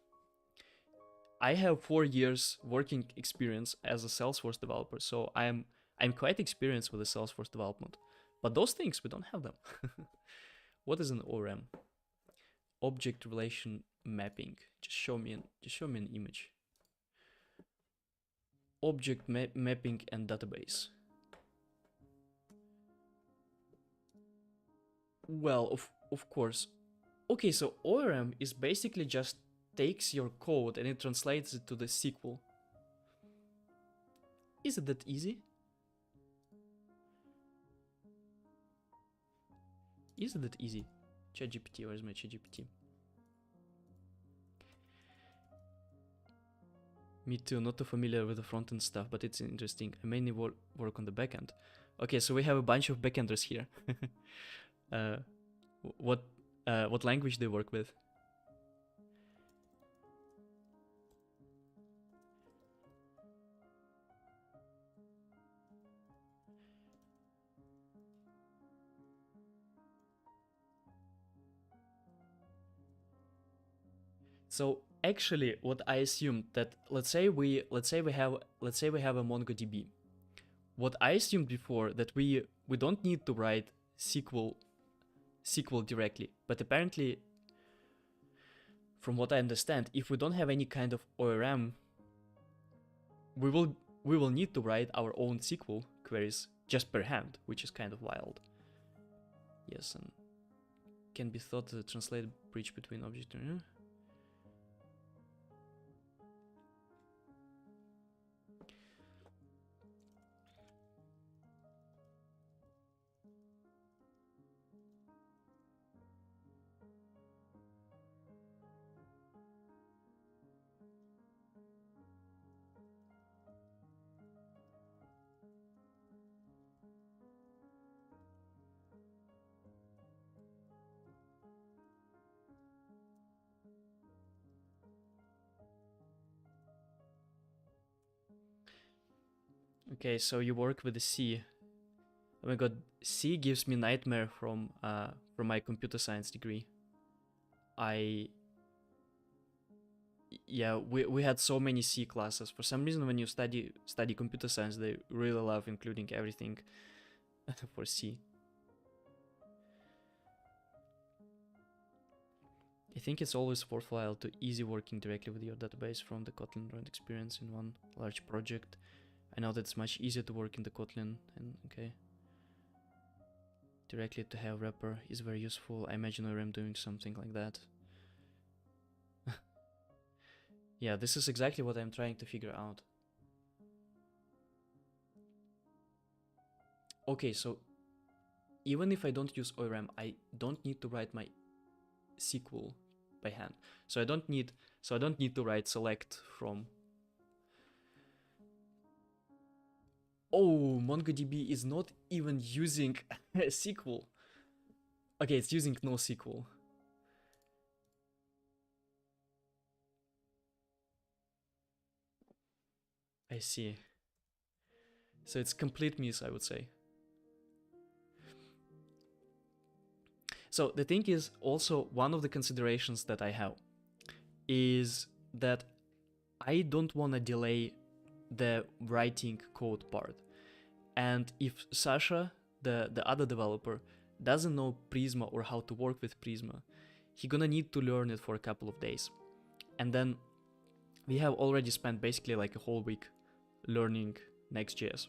I have 4 years working experience as a Salesforce developer, so I'm quite experienced with the Salesforce development. But those things, we don't have them. What is an ORM? Object relation mapping. Just show me an image. Object mapping and database. Well, of course. Okay, so ORM is basically just takes your code and it translates it to the SQL. Is it that easy? Is it that easy? ChatGPT, where's my ChatGPT? Me too, not too familiar with the front-end stuff, but it's interesting. I mainly work on the backend. Okay, so we have a bunch of backenders here. What language do you work with? So actually, what I assumed that let's say we have a MongoDB. What I assumed before, that we don't need to write SQL directly, but apparently, from what I understand, if we don't have any kind of ORM, we will need to write our own SQL queries just per hand, which is kind of wild. Yes, and can be thought to translate bridge between object and... Okay, so you work with the C. Oh my god, C gives me nightmare from my computer science degree. Yeah, we had so many C classes. For some reason, when you study computer science, they really love including everything for C. I think it's always worthwhile to easy working directly with your database from the Kotlin run experience in one large project. I know that it's much easier to work in the Kotlin and okay. Directly to have wrapper is very useful. I imagine I'm doing something like that. Yeah, this is exactly what I'm trying to figure out. Okay, so even if I don't use ORM, I don't need to write my SQL by hand. So I don't need to write select from. Oh, MongoDB is not even using SQL. Okay, it's using NoSQL. I see. So it's complete miss, I would say. So the thing is, also one of the considerations that I have is that I don't want to delay the writing code part. And if Sasha, the other developer, doesn't know Prisma or how to work with Prisma, he's gonna need to learn it for a couple of days. And then we have already spent basically like a whole week learning Next.js.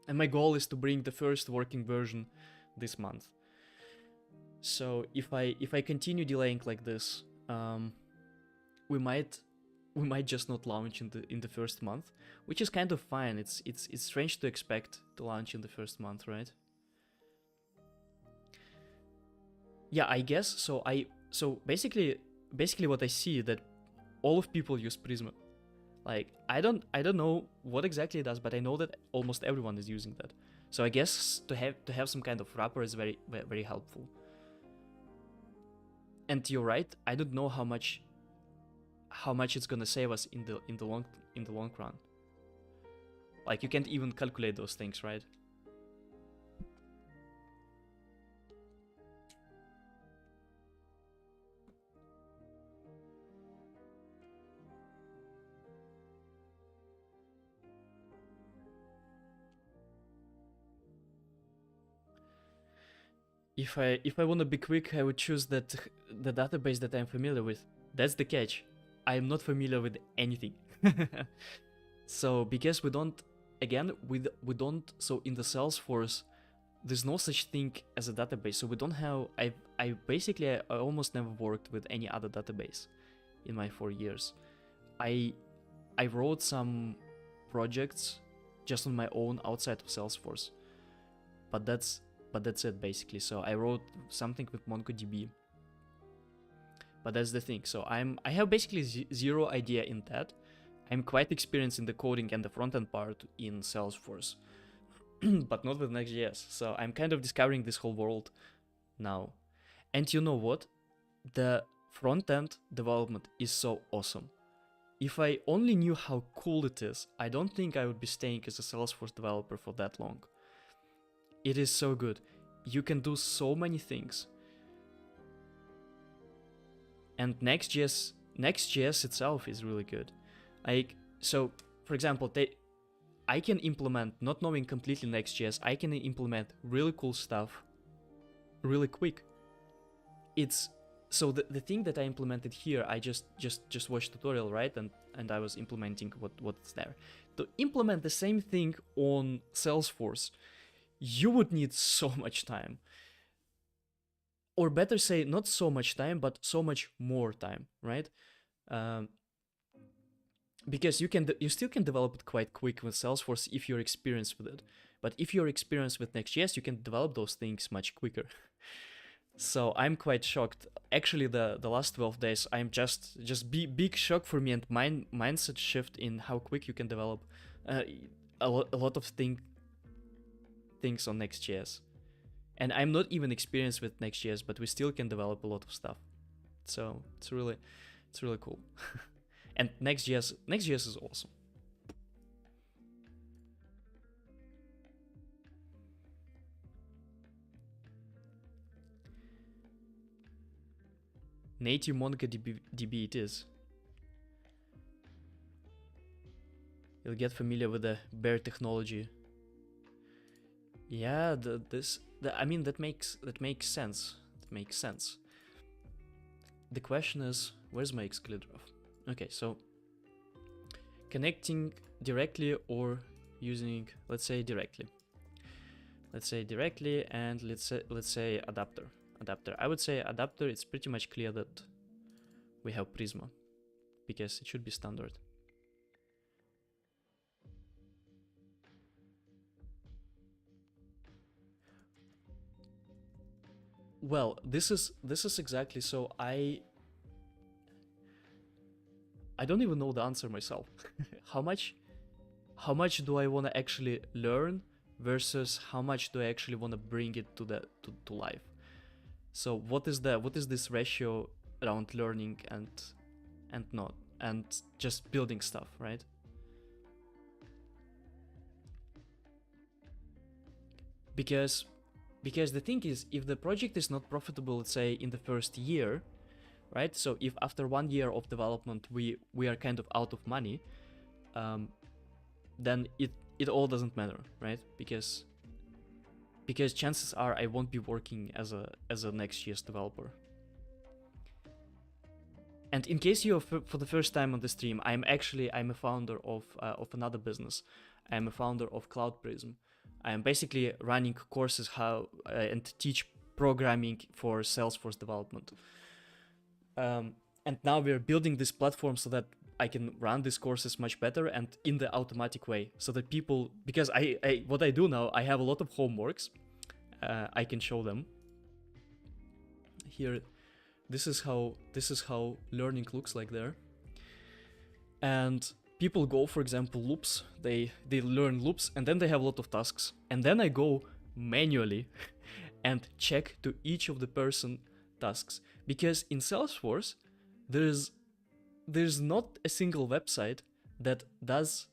And my goal is to bring the first working version this month. So if I continue delaying like this, we might just not launch in the first month, which is kind of fine. It's strange to expect to launch in the first month, right? Yeah, I guess so. So basically what I see that all of people use Prisma. Like I don't know what exactly it does, but I know that almost everyone is using that. So I guess to have some kind of wrapper is very very helpful. And you're right. I don't know how much it's gonna save us in the long run. Like you can't even calculate those things, right? If I want to be quick, I would choose the database that I'm familiar with. That's the catch. I'm not familiar with anything. So because we don't so in the Salesforce there's no such thing as a database. So we don't have I almost never worked with any other database in my 4 years. I wrote some projects just on my own outside of Salesforce. But that's it basically. So I wrote something with MongoDB. But that's the thing. So I have basically zero idea in that. I'm quite experienced in the coding and the front-end part in Salesforce, but not with Next.js. So I'm kind of discovering this whole world now. And you know what? The front-end development is so awesome. If I only knew how cool it is, I don't think I would be staying as a Salesforce developer for that long. It is so good. You can do so many things. And Next.js itself is really good. So, for example, I can implement, not knowing completely Next.js, I can implement really cool stuff really quick. So the thing that I implemented here, I just watched tutorial, right? And I was implementing what's there. To implement the same thing on Salesforce, you would need so much time. or better say, not so much time, but so much more time, right? Um, because you still can develop it quite quick with Salesforce if you're experienced with it. But if you're experienced with Next.js, you can develop those things much quicker. So I'm quite shocked. Actually, the last 12 days, I'm just big shock for me, and mindset shift in how quick you can develop uh, a lot of things on Next.js. And I'm not even experienced with Next.js, but we still can develop a lot of stuff. So it's really cool. And Next.js is awesome. Native MongoDB it is. You'll get familiar with the bare technology. Yeah, I mean that makes sense. That makes sense. The question is, where's my Xcode graph? Okay, so connecting directly or using, let's say directly, and let's say adapter. I would say adapter. It's pretty much clear that we have Prisma because it should be standard. Well, this is exactly so. I don't even know the answer myself. how much do I want to actually learn versus how much do I actually want to bring it to life? So what is this ratio around learning and not, and just building stuff, right? Because the thing is, if the project is not profitable, let's say in the first year, right? So if after 1 year of development we are kind of out of money, then it all doesn't matter, right? Because chances are I won't be working as a Next.js developer. And in case you're for the first time on the stream, I'm a founder of another business. I'm a founder of Cloud Prism. I'm basically running courses and teach programming for Salesforce Development. And now we're building this platform so that I can run these courses much better and in the automatic way, so that people, because what I do now, I have a lot of homeworks. I can show them here. This is how learning looks like there. And people go, for example, loops. They learn loops, and then they have a lot of tasks. And then I go manually and check to each of the person tasks, because in Salesforce there's not a single website that does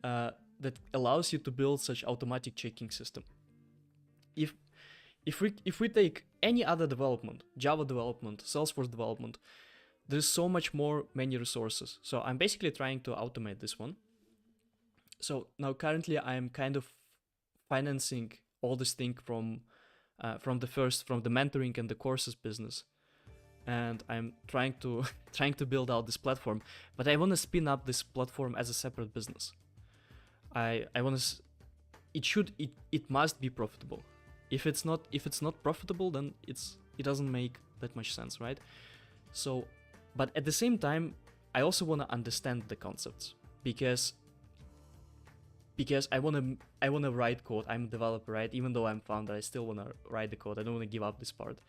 that allows you to build such automatic checking system. If we take any other development, Java development, Salesforce development, there's so much more many resources. So I'm basically trying to automate this one. So now currently I'm kind of financing all this thing from the mentoring and the courses business, and I'm trying to build out this platform. But I want to spin up this platform as a separate business. I want to. It must be profitable. If it's not profitable, then it doesn't make that much sense, right? So, but at the same time, I also want to understand the concepts, because I want to write code. I'm a developer, right? Even though I'm founder, I still want to write the code. I don't want to give up this part.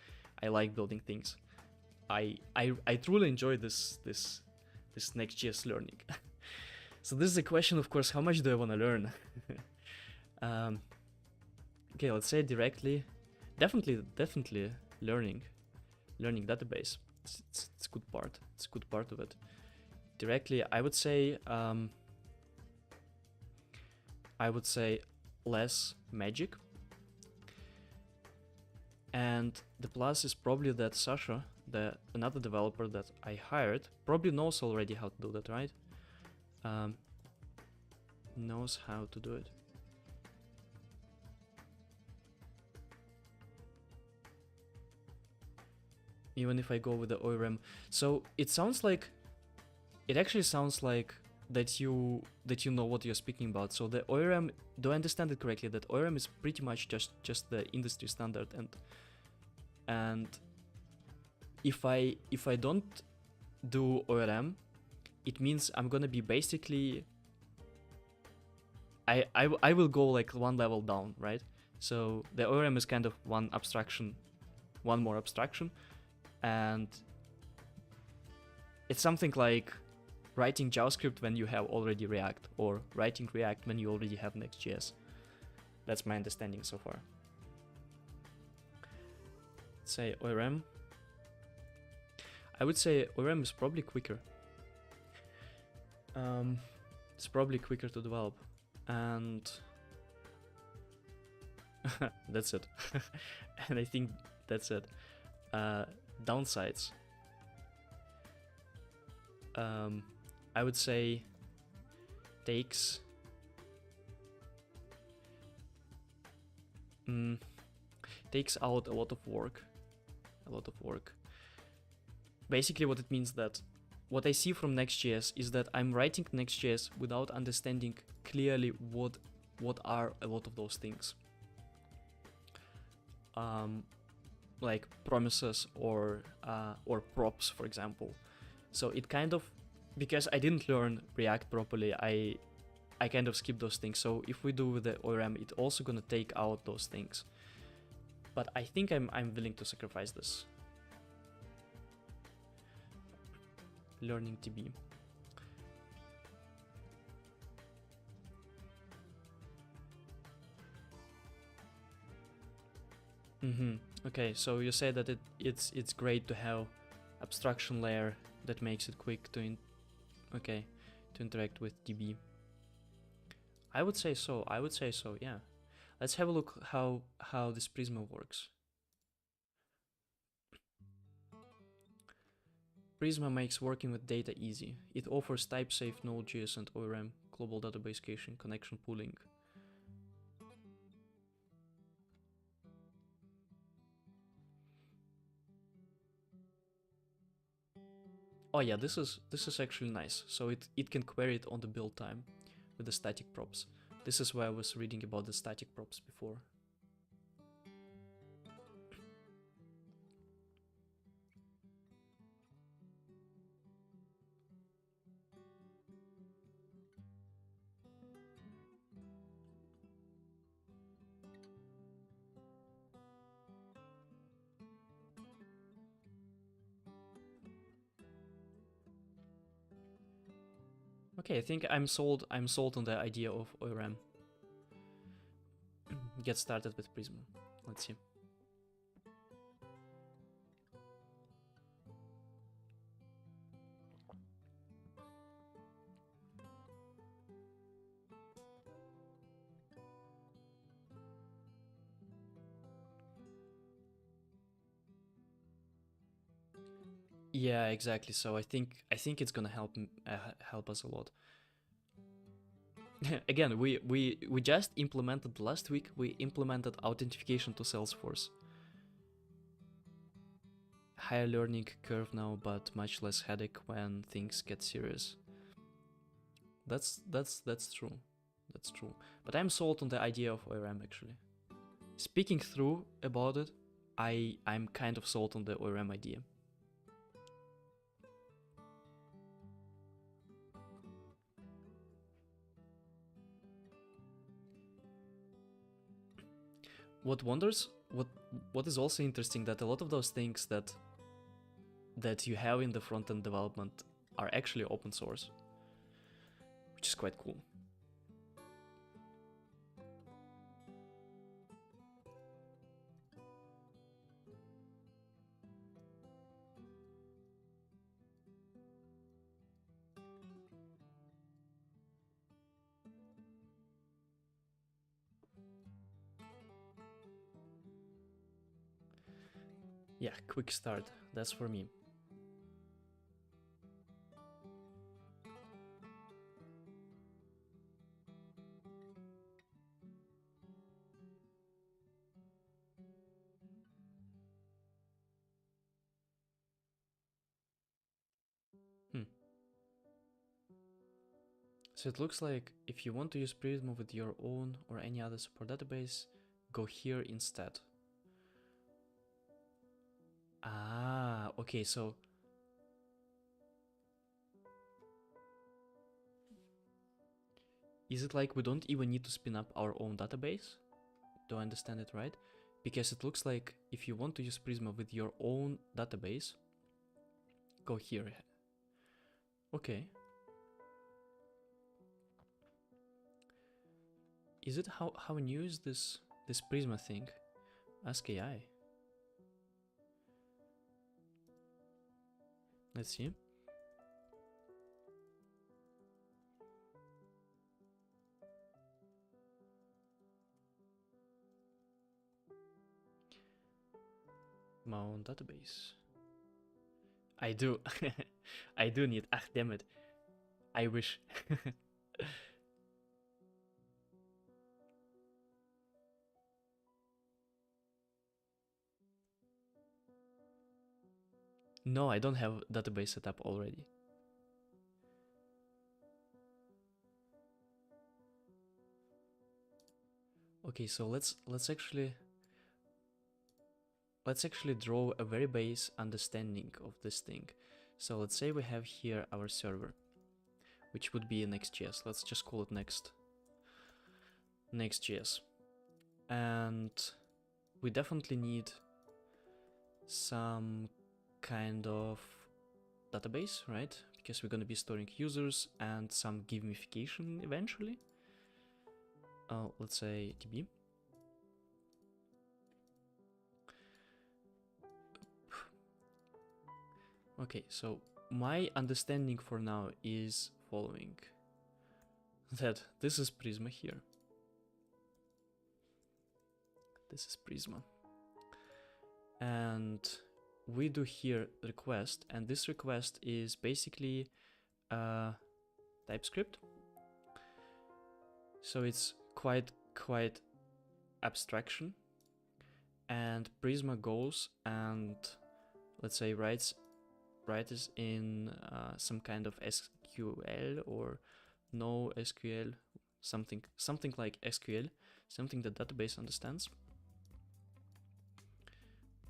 I like building things. I truly enjoy this Next.js learning. So this is a question, of course, how much do I want to learn? Okay, let's say directly. Definitely learning database. It's a good part. It's a good part of it. Directly, I would say less magic. And the plus is probably that Sasha, another developer that I hired, probably knows already how to do that, right? Knows how to do it. Even if I go with the ORM. So it actually sounds like that you know what you're speaking about. So the ORM, do I understand it correctly, that ORM is pretty much just the industry standard, and And if I don't do ORM, it means I'm gonna be basically I will go like one level down, right? So the ORM is kind of one more abstraction, and it's something like writing JavaScript when you have already React, or writing React when you already have Next.js. That's my understanding so far. Say ORM. I would say ORM is probably quicker. It's probably quicker to develop, and that's it. And I think that's it. Downsides. I would say takes out a lot of work. Basically what it means that what I see from Next.js is that I'm writing Next.js without understanding clearly what are a lot of those things. Like promises or props, for example. So it kind of, because I didn't learn React properly, I kind of skip those things. So if we do with the ORM, it's also gonna take out those things. But I think I'm willing to sacrifice this. Learning DB. Okay, so you say that it's great to have abstraction layer that makes it quick to interact with DB. I would say so. Yeah. Let's have a look how this Prisma works. Prisma makes working with data easy. It offers type-safe Node.js and ORM, global database caching, connection pooling. Oh yeah, this is actually nice. So it can query it on the build time with the static props. This is why I was reading about the static props before. Okay, I think I'm sold on the idea of ORM. Get started with Prisma. Let's see. Yeah, exactly. So I think it's gonna help us a lot. Again, we just implemented last week. We implemented authentication to Salesforce. Higher learning curve now, but much less headache when things get serious. That's true. That's true. But I'm sold on the idea of ORM actually. Speaking through about it, I'm kind of sold on the ORM idea. What is also interesting, that a lot of those things that you have in the front-end development are actually open source, which is quite cool. Yeah, quick start. That's for me. So it looks like if you want to use Prisma with your own or any other support database, go here instead. Ah, okay, so is it like we don't even need to spin up our own database? Do I understand it right? Because it looks like if you want to use Prisma with your own database, go here. Okay. Is it how new is this Prisma thing? Ask AI. Let's see. My own database. I do. I do need. Ah, damn it. I wish. No, I don't have database set up already. Okay, so let's actually draw a very base understanding of this thing. So let's say we have here our server, which would be Next.js. Let's just call it Next.js. And we definitely need some kind of database, right? Because we're going to be storing users and some gamification eventually. Let's say DB. Okay, so my understanding for now is following. That this is Prisma here. This is Prisma. And we do here request, and this request is basically TypeScript. So it's quite abstraction. And Prisma goes and, let's say, writes in some kind of SQL or no SQL, something like SQL, something the database understands.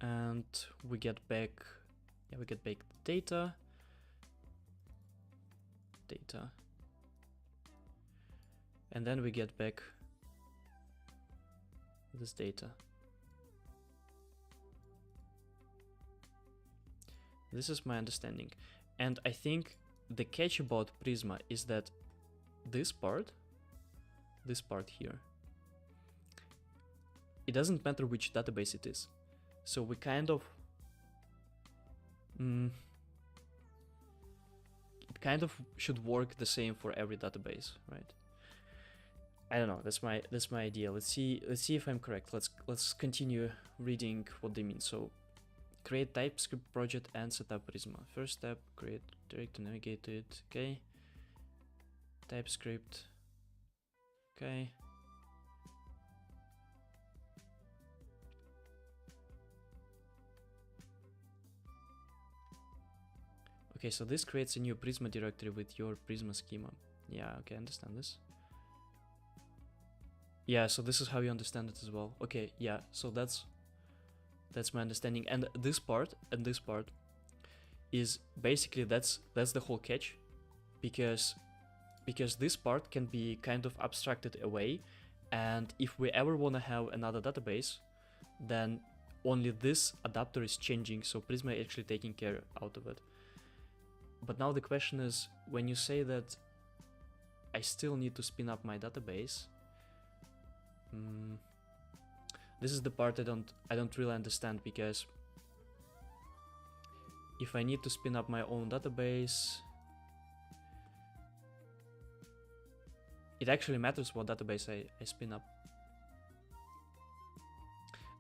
And we get back, the data, and then we get back this data. This is my understanding. And I think the catch about Prisma is that this part here, it doesn't matter which database it is. So we kind of, it kind of should work the same for every database, right? I don't know. That's my idea. Let's see if I'm correct. Let's continue reading what they mean. So, create TypeScript project and set up Prisma. First step: create directory, navigate to it. Okay. TypeScript. Okay. Okay, so this creates a new Prisma directory with your Prisma schema. Yeah, okay, I understand this. Yeah, so this is how you understand it as well. Okay, yeah, so that's my understanding. And this part is basically that's the whole catch, because this part can be kind of abstracted away, and if we ever want to have another database, then only this adapter is changing, so Prisma is actually taking care out of it. But now the question is, when you say that I still need to spin up my database, this is the part I don't really understand, because if I need to spin up my own database, it actually matters what database I spin up.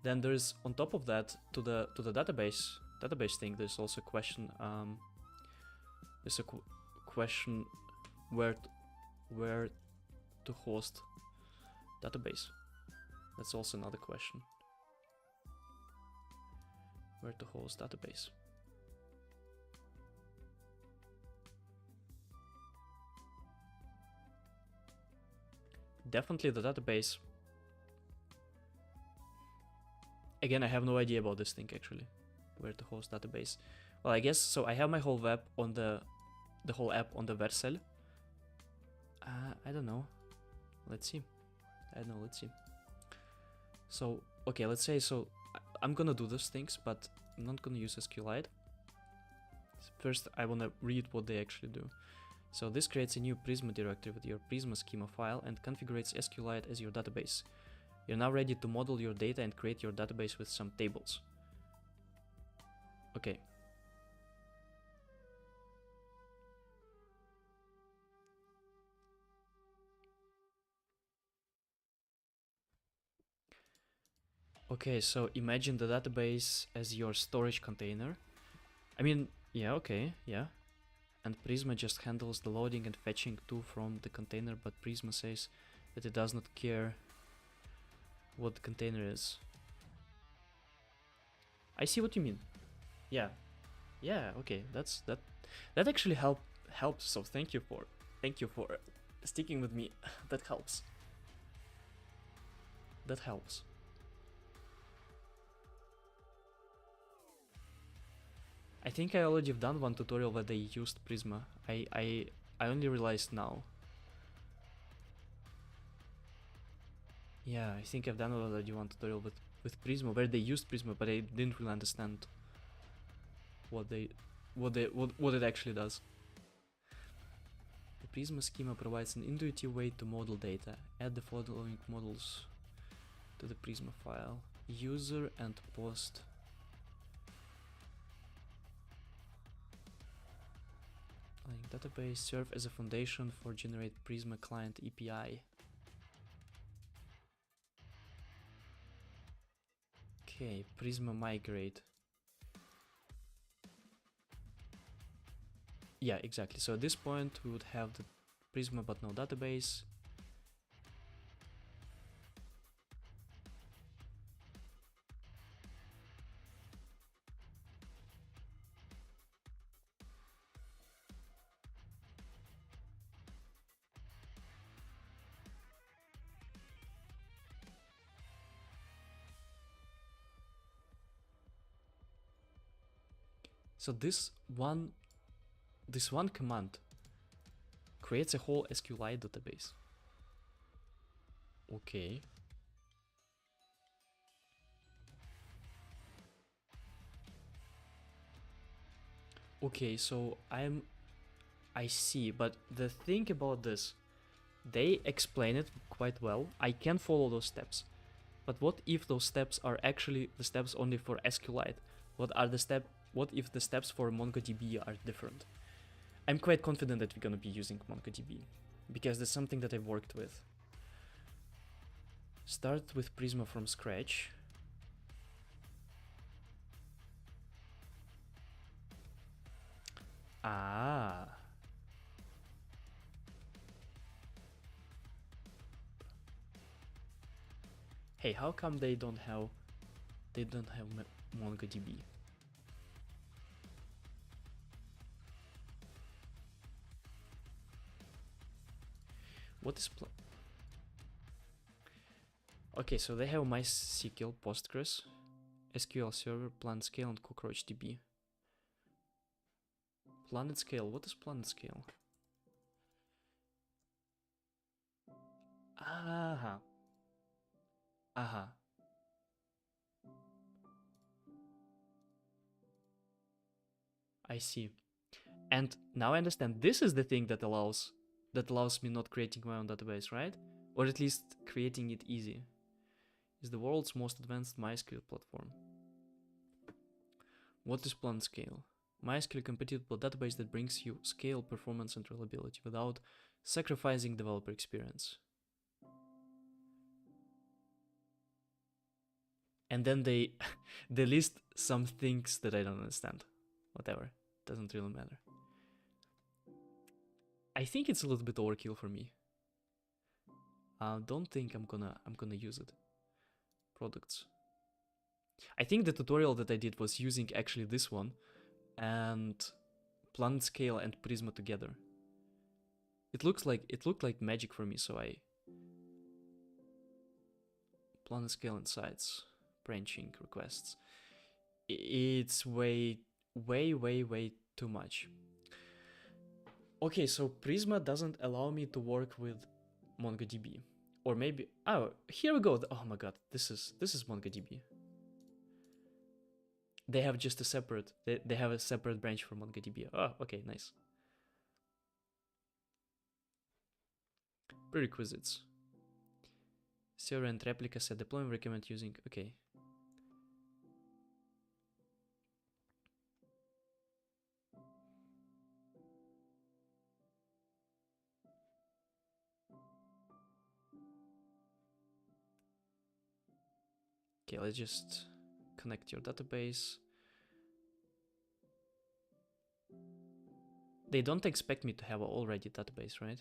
Then there's, on top of that, to the database thing, there's also a question. There's a question where to host database. That's also another question. Where to host database. Definitely the database. Again, I have no idea about this thing actually. where to host database. Well, I guess so. I have my whole web on the whole app on the Vercel. I don't know. Let's see. I don't know. Let's see. So okay, let's say so. I'm gonna do those things, but I'm not gonna use SQLite. First, I wanna read what they actually do. So this creates a new Prisma directory with your Prisma schema file and configures SQLite as your database. You're now ready to model your data and create your database with some tables. Okay. Okay, so imagine the database as your storage container. I mean, yeah, okay, yeah. And Prisma just handles the loading and fetching to from the container, but Prisma says that it does not care what the container is. I see what you mean. Yeah. Yeah, okay, that actually helps, so thank you for sticking with me. That helps. That helps. I think I already have done one tutorial where they used Prisma. I only realized now. Yeah, I think I've done already one tutorial with Prisma where they used Prisma, but I didn't really understand what it actually does. The Prisma schema provides an intuitive way to model data. Add the following models to the Prisma file: user and post. Database serve as a foundation for generate Prisma client API. Okay, Prisma migrate. Yeah, exactly. So at this point we would have the Prisma but no database. So this one command creates a whole SQLite database. Okay. Okay, so I see, but the thing about this, they explain it quite well. I can follow those steps. But what if those steps are actually the steps only for SQLite? What if the steps for MongoDB are different? I'm quite confident that we're gonna be using MongoDB because that's something that I've worked with. Start with Prisma from scratch. Ah. Hey, how come they don't have MongoDB? What is okay, so they have MySQL, Postgres, SQL Server, PlanetScale, and CockroachDB. PlanetScale, what is PlanetScale? Aha. Aha. I see. And now I understand this is the thing that allows me not creating my own database, right? Or at least creating it easy. Is the world's most advanced MySQL platform. What is PlanetScale? MySQL compatible database that brings you scale, performance, and reliability without sacrificing developer experience. And then they list some things that I don't understand. Whatever, doesn't really matter. I think it's a little bit overkill for me. Don't think I'm gonna use it. Products. I think the tutorial that I did was using actually this one and PlanetScale and Prisma together. It looked like magic for me, so I PlanetScale insights, branching requests. it's way too much. Okay, so Prisma doesn't allow me to work with MongoDB. Or maybe, oh, here we go. Oh my god, this is MongoDB. They have just a separate, they have a separate branch for MongoDB. Oh, okay, nice. Prerequisites. Server and replica set deployment recommend using, okay. Okay, let's just connect your database. They don't expect me to have already database, right?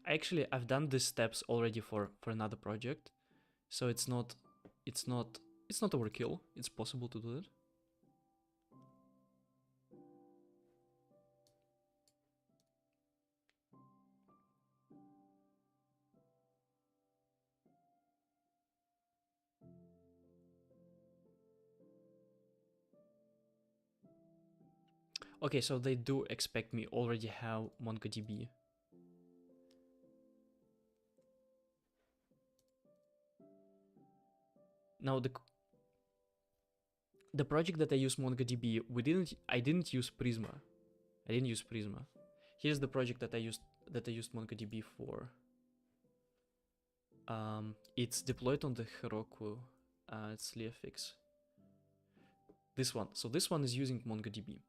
Actually, I've done these steps already for another project, so it's not overkill. It's possible to do it. Okay, so they do expect me already have MongoDB. Now the project that I use MongoDB, I didn't use Prisma. Here's the project that I used MongoDB for. It's deployed on the Heroku. It's Leafix. This one. So this one is using MongoDB.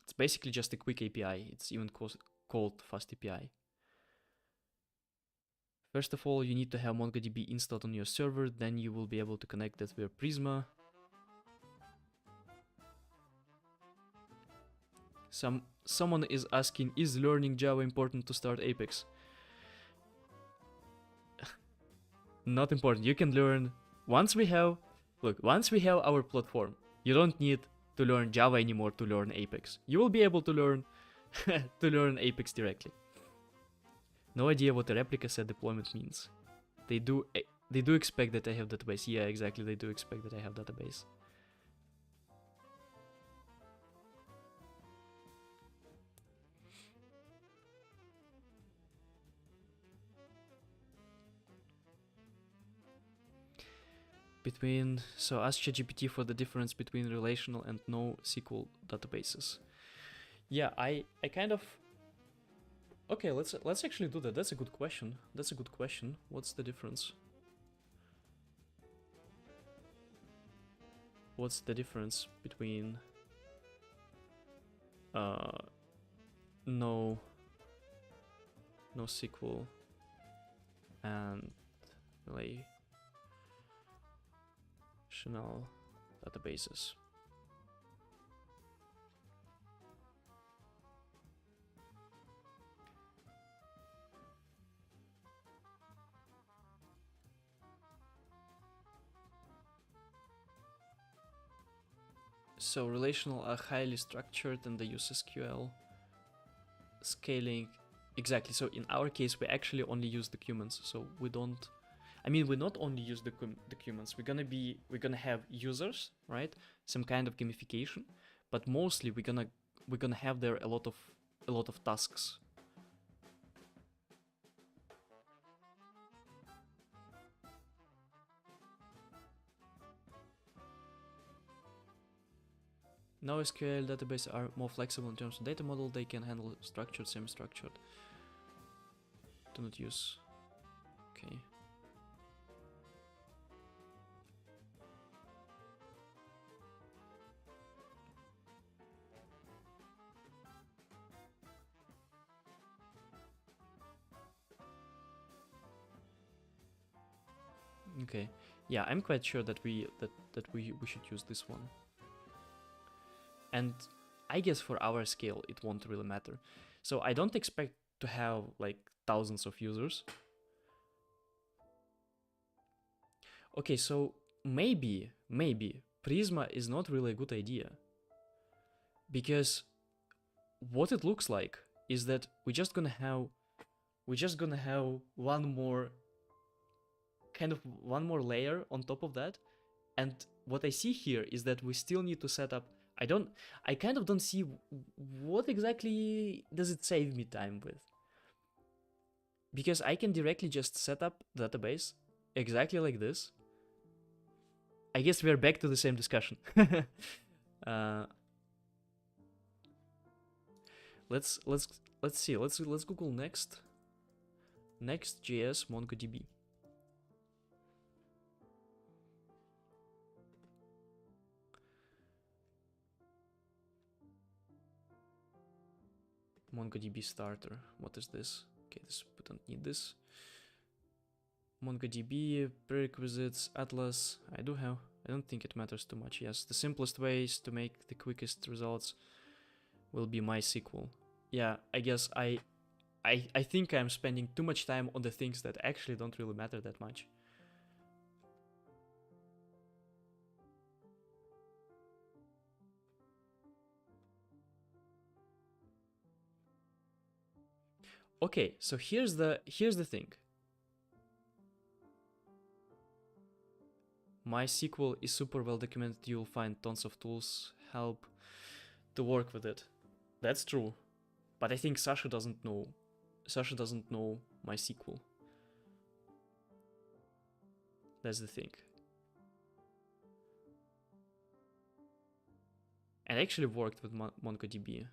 It's basically just a quick API. It's even called Fast API. First of all, you need to have MongoDB installed on your server, then you will be able to connect that via Prisma. Someone is asking, is learning Java important to start Apex? Not important. You can learn once we have our platform. You don't need to learn Java anymore to learn Apex. You will be able to learn Apex directly. No idea what a replica set deployment means. They do expect that I have database. Yeah, exactly. They do expect that I have database. So ask ChatGPT for the difference between relational and NoSQL databases. Yeah, I kind of. Okay, let's actually do that. That's a good question. What's the difference? What's the difference between NoSQL and relational databases? So relational are highly structured and they use SQL. Scaling, exactly. So in our case, we actually only use documents. So we don't. I mean, we not only use documents. We're gonna have users, right? Some kind of gamification, but mostly we're gonna have there a lot of tasks. NoSQL databases are more flexible in terms of data model. They can handle structured, semi-structured. Do not use. Okay. Okay. Yeah, I'm quite sure that we should use this one. And I guess for our scale, it won't really matter. So I don't expect to have like thousands of users. Okay, so maybe Prisma is not really a good idea. Because what it looks like is that we're just gonna have one more layer on top of that. And what I see here is that we still need to set up. I kind of don't see what exactly does it save me time with. Because I can directly just set up database exactly like this. I guess we're back to the same discussion. Let's see. Let's Google Next.js MongoDB. MongoDB starter. What is this? Okay, we don't need this. MongoDB, prerequisites, Atlas. I don't think it matters too much. Yes, the simplest ways to make the quickest results will be MySQL. Yeah, I guess I think I'm spending too much time on the things that actually don't really matter that much. Okay, so here's the thing. MySQL is super well documented. You'll find tons of tools, help to work with it. That's true. But I think Sasha doesn't know MySQL. That's the thing. And I actually worked with MongoDB.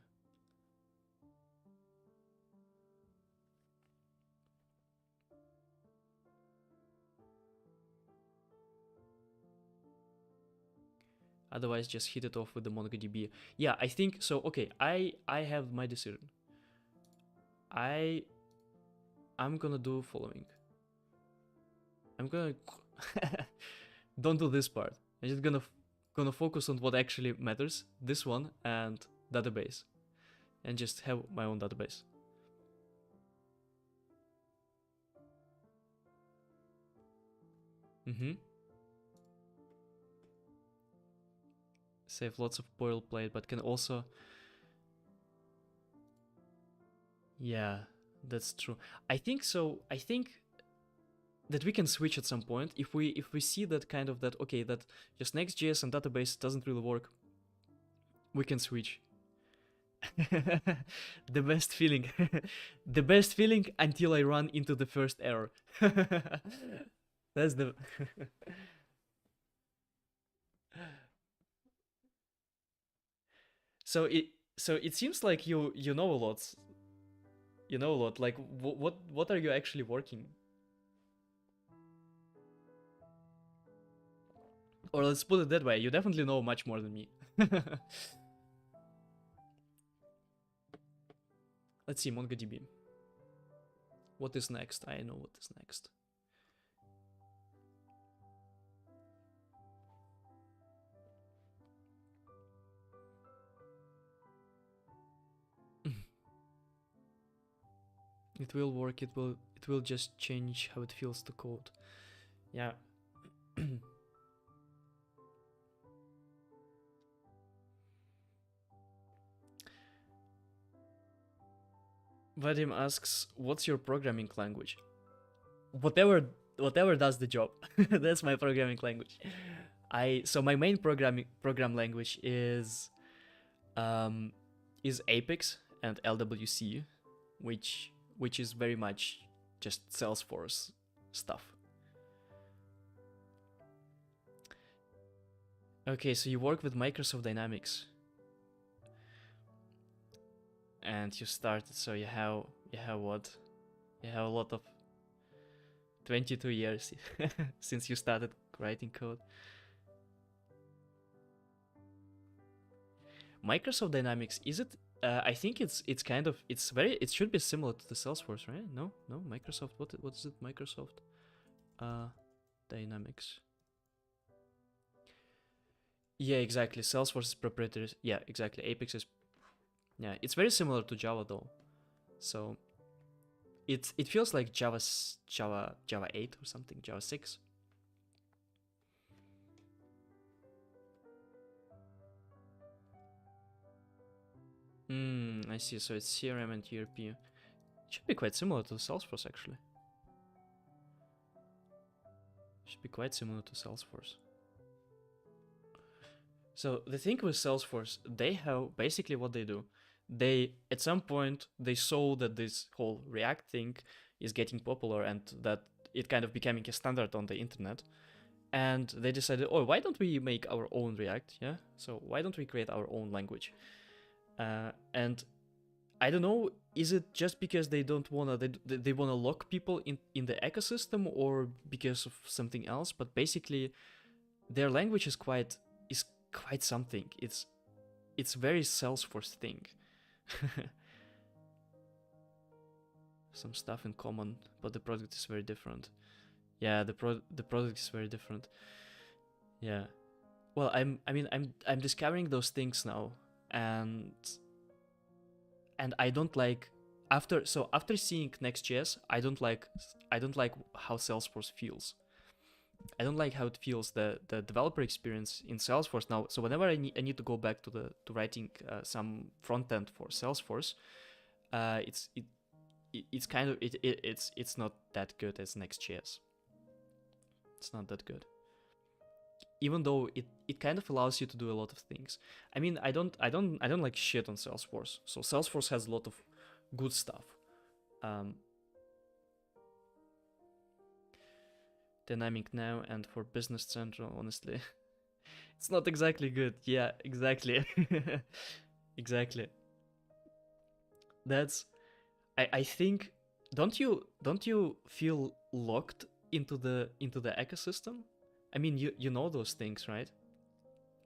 Otherwise, just hit it off with the MongoDB. Yeah, I think so. Okay, I have my decision. I'm gonna do following. I'm gonna don't do this part. I'm just gonna focus on what actually matters. This one and database, and just have my own database. Save lots of boilerplate, but can also... Yeah, that's true. I think so. I think that we can switch at some point if we see that kind of that, okay, that just Next.js and database doesn't really work. We can switch. The best feeling. The best feeling until I run into the first error. That's the... So it seems like you know a lot. You know a lot. Like what are you actually working? Or let's put it that way, you definitely know much more than me. Let's see, MongoDB. What is next? I know what is next. It will work, it will just change how it feels to code. Yeah. Vadim asks, what's your programming language? Whatever does the job. That's my programming language. So my main program language is Apex and LWC, which is very much just Salesforce stuff. Okay, so you work with Microsoft Dynamics. And you started, so you have what? You have a lot of 22 years since you started writing code. Microsoft Dynamics, is it? I think it should be similar to the Salesforce, right? No, Microsoft. What is it? Microsoft Dynamics. Yeah, exactly. Salesforce is proprietary. Yeah, exactly. Apex is. Yeah, it's very similar to Java though. So it feels like Java 8 or something, Java 6. I see. So it's CRM and ERP. It should be quite similar to Salesforce, actually. Should be quite similar to Salesforce. So the thing with Salesforce, they have basically what they do. They at some point they saw that this whole React thing is getting popular and that it kind of becoming a standard on the internet. And they decided, oh, why don't we make our own React? Yeah. So why don't we create our own language? And I don't know, is it just because they don't wanna they wanna lock people in the ecosystem or because of something else? But basically, their language is quite something. It's very Salesforce thing. Some stuff in common, but the product is very different. Yeah, the product is very different. Yeah. Well, I'm discovering those things now, and I don't like after seeing Next.js, I don't like how Salesforce feels. I don't like how it feels, the developer experience in Salesforce now. So whenever I need to go back to writing some front end for Salesforce, it's kind of it's not that good as Next.js. It's not that good. Even though it kind of allows you to do a lot of things. I mean, I don't like shit on Salesforce. So Salesforce has a lot of good stuff. Dynamic now and for Business Central, honestly, it's not exactly good. Yeah, exactly. Exactly. That's I think don't you feel locked into the ecosystem? I mean, you know those things, right?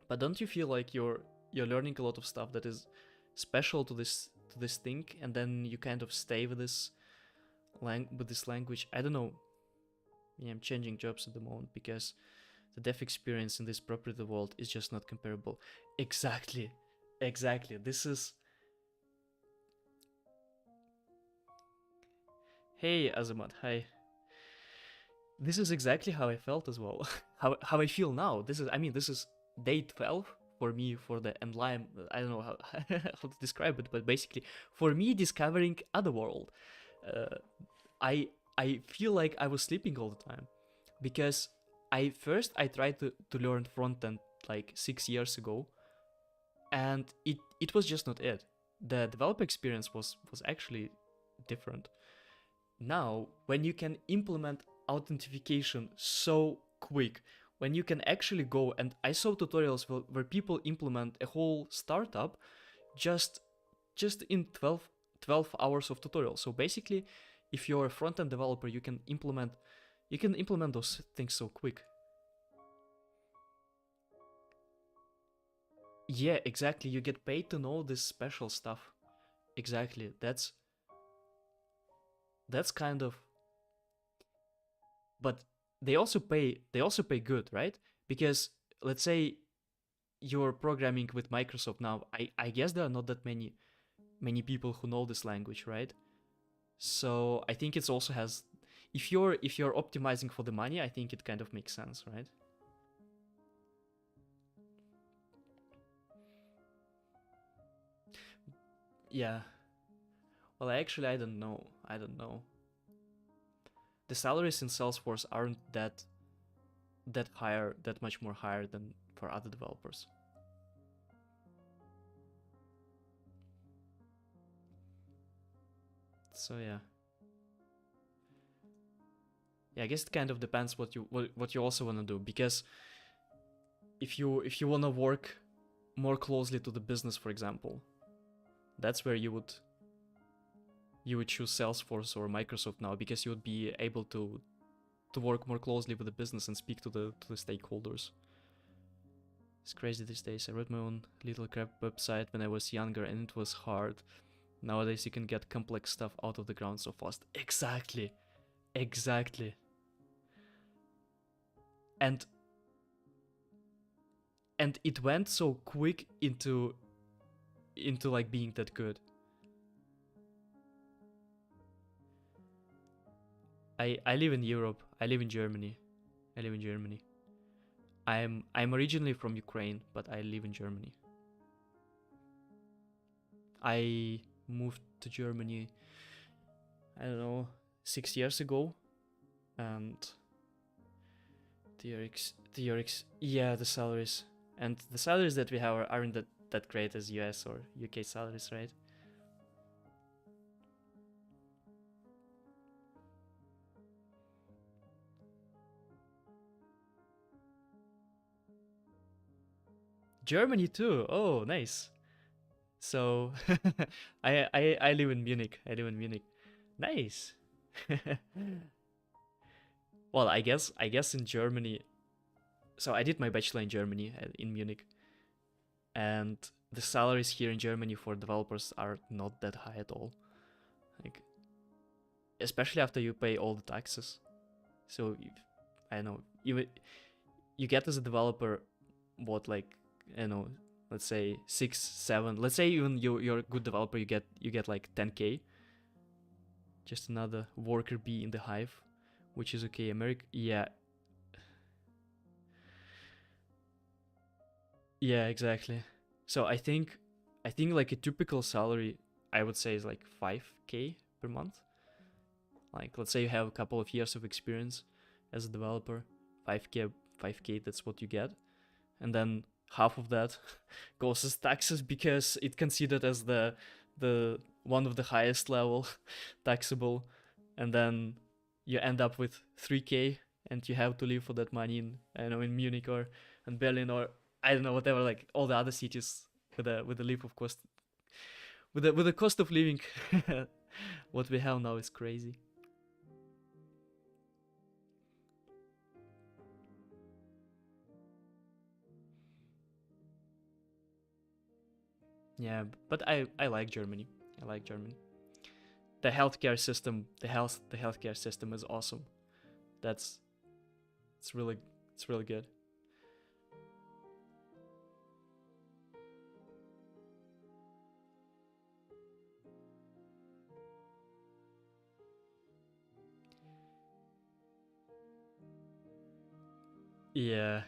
But don't you feel like you're learning a lot of stuff that is special to this thing, and then you kind of stay with this language? I don't know. Yeah, I'm changing jobs at the moment because the dev experience in this property world is just not comparable. Exactly. This is. Hey, Azamat. Hi. This is exactly how I felt as well. how I feel now. This is day 12 for me for the Endlime. I don't know how how to describe it, but basically for me discovering Otherworld, I feel like I was sleeping all the time because I tried to learn front end like 6 years ago, and it was just not it. The developer experience was actually different. Now, when you can implement authentication so quick, when you can actually go, and I saw tutorials where people implement a whole startup just in 12 hours of tutorial. So basically, if you're a front-end developer, you can implement those things so quick. Yeah, exactly. You get paid to know this special stuff. Exactly. That's kind of, but they also pay good, right? Because let's say you're programming with Microsoft now. I guess there are not that many people who know this language, right? So I think it's also has, if you're optimizing for the money, I think it kind of makes sense, right? Yeah. Well, actually, I don't know. The salaries in Salesforce aren't that much more higher than for other developers. So yeah. Yeah, I guess it kind of depends what you also want to do, because if you want to work more closely to the business, for example, that's where you would choose Salesforce or Microsoft now, because you would be able to work more closely with the business and speak to the stakeholders. It's crazy these days. I wrote my own little crap website when I was younger, and it was hard. Nowadays you can get complex stuff out of the ground so fast. Exactly. And it went so quick into like being that good. I live in Europe. I live in Germany. I'm originally from Ukraine, but I live in Germany. I moved to Germany, I don't know, 6 years ago, and yeah, the salaries that we have aren't that great as US or UK salaries, right? Germany too. Oh, nice. So I live in Munich. I live in Munich. Nice. Well, I guess in Germany. So I did my bachelor in Germany in Munich, and the salaries here in Germany for developers are not that high at all. Like, especially after you pay all the taxes. So I don't know, you get as a developer what, like, I don't know, let's say 6, 7. Let's say even you're a good developer, you get like 10K. Just another worker bee in the hive, which is okay. America, yeah, yeah, exactly. So I think like a typical salary, I would say, is like 5K per month. Like, let's say you have a couple of years of experience as a developer, 5K, 5K, that's what you get. And then half of that goes as taxes because it's considered as the one of the highest level taxable. And then you end up with 3K, and you have to live for that money in, I don't know, in Munich or in Berlin, or I don't know, whatever, like all the other cities with the leap of cost, with the cost of living. What we have now is crazy. Yeah, but I like Germany. I like Germany. The healthcare system, the healthcare system is awesome. That's it's really it's really good. Yeah,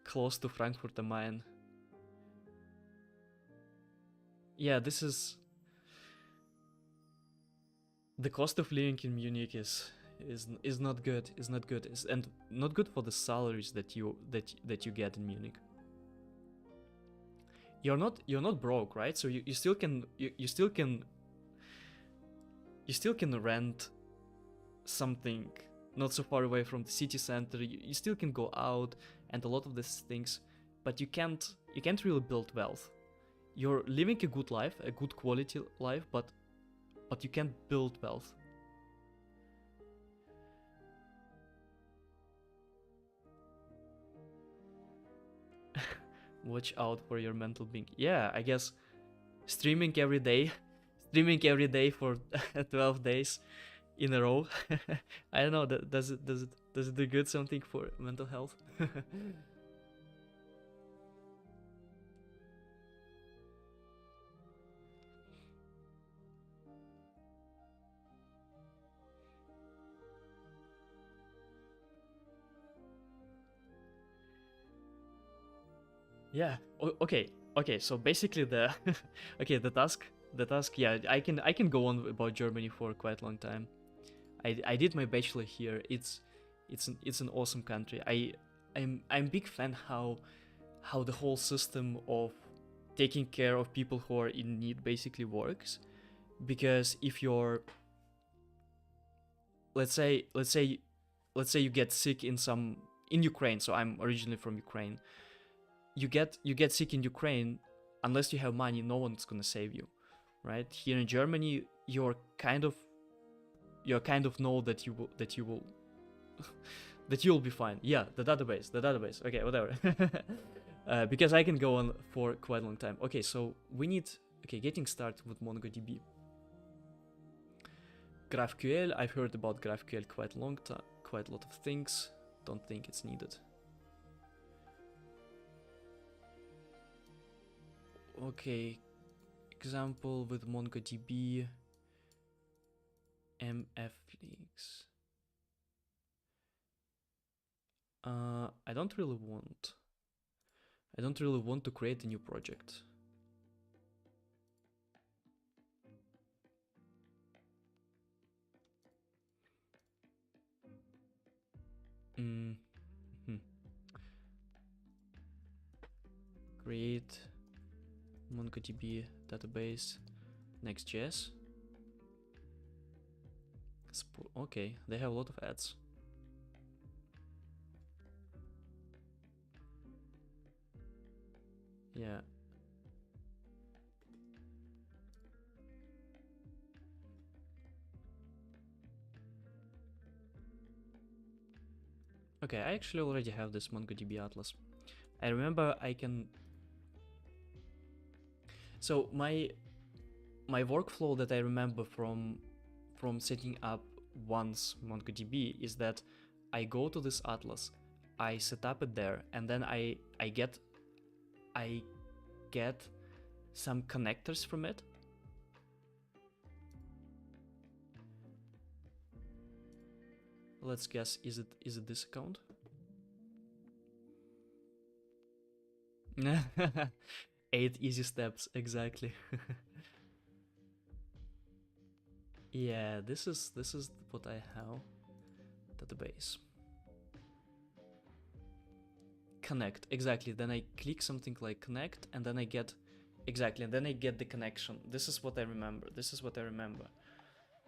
close to Frankfurt am Main. Yeah, this is the cost of living in Munich is not good. Is not good. And not good for the salaries that you get in Munich. You're not broke, right? So you still can you still can rent something not so far away from the city center. You still can go out and a lot of these things, but you can't really build wealth. You're living a good life, a good quality life, but you can't build wealth. Watch out for your mental being. Yeah, I guess streaming every day, streaming every day for 12 days in a row. I don't know. Does it do good something for mental health? Yeah. Okay. Okay. So basically the okay, the task. Yeah, I can go on about Germany for quite a long time. I did my bachelor here. It's an awesome country. I'm big fan how the whole system of taking care of people who are in need basically works. Because if you're, let's say you get sick in Ukraine. So I'm originally from Ukraine. You get sick in Ukraine, unless you have money, no one's gonna save you, right? Here in Germany, you're kind of know that you will that you'll be fine. Yeah, the database. Okay, whatever. Because I can go on for quite a long time. Okay, so getting started with MongoDB. GraphQL, I've heard about GraphQL quite a long time, quite a lot of things. Don't think it's needed. Okay, example with MongoDB, mfleaks. I don't really want to create a new project. Hmm. Create MongoDB database Next.js. Okay, they have a lot of ads. Yeah. Okay, I actually already have this MongoDB Atlas. I remember I can... So my workflow that I remember from setting up once MongoDB is that I go to this atlas, I set up it there, and then I get some connectors from it. Let's guess, is it this account? 8 easy steps, exactly. Yeah, this is what I have. Database. Connect, exactly. Then I click something like connect, and then I get exactly, and then I get the connection. This is what I remember.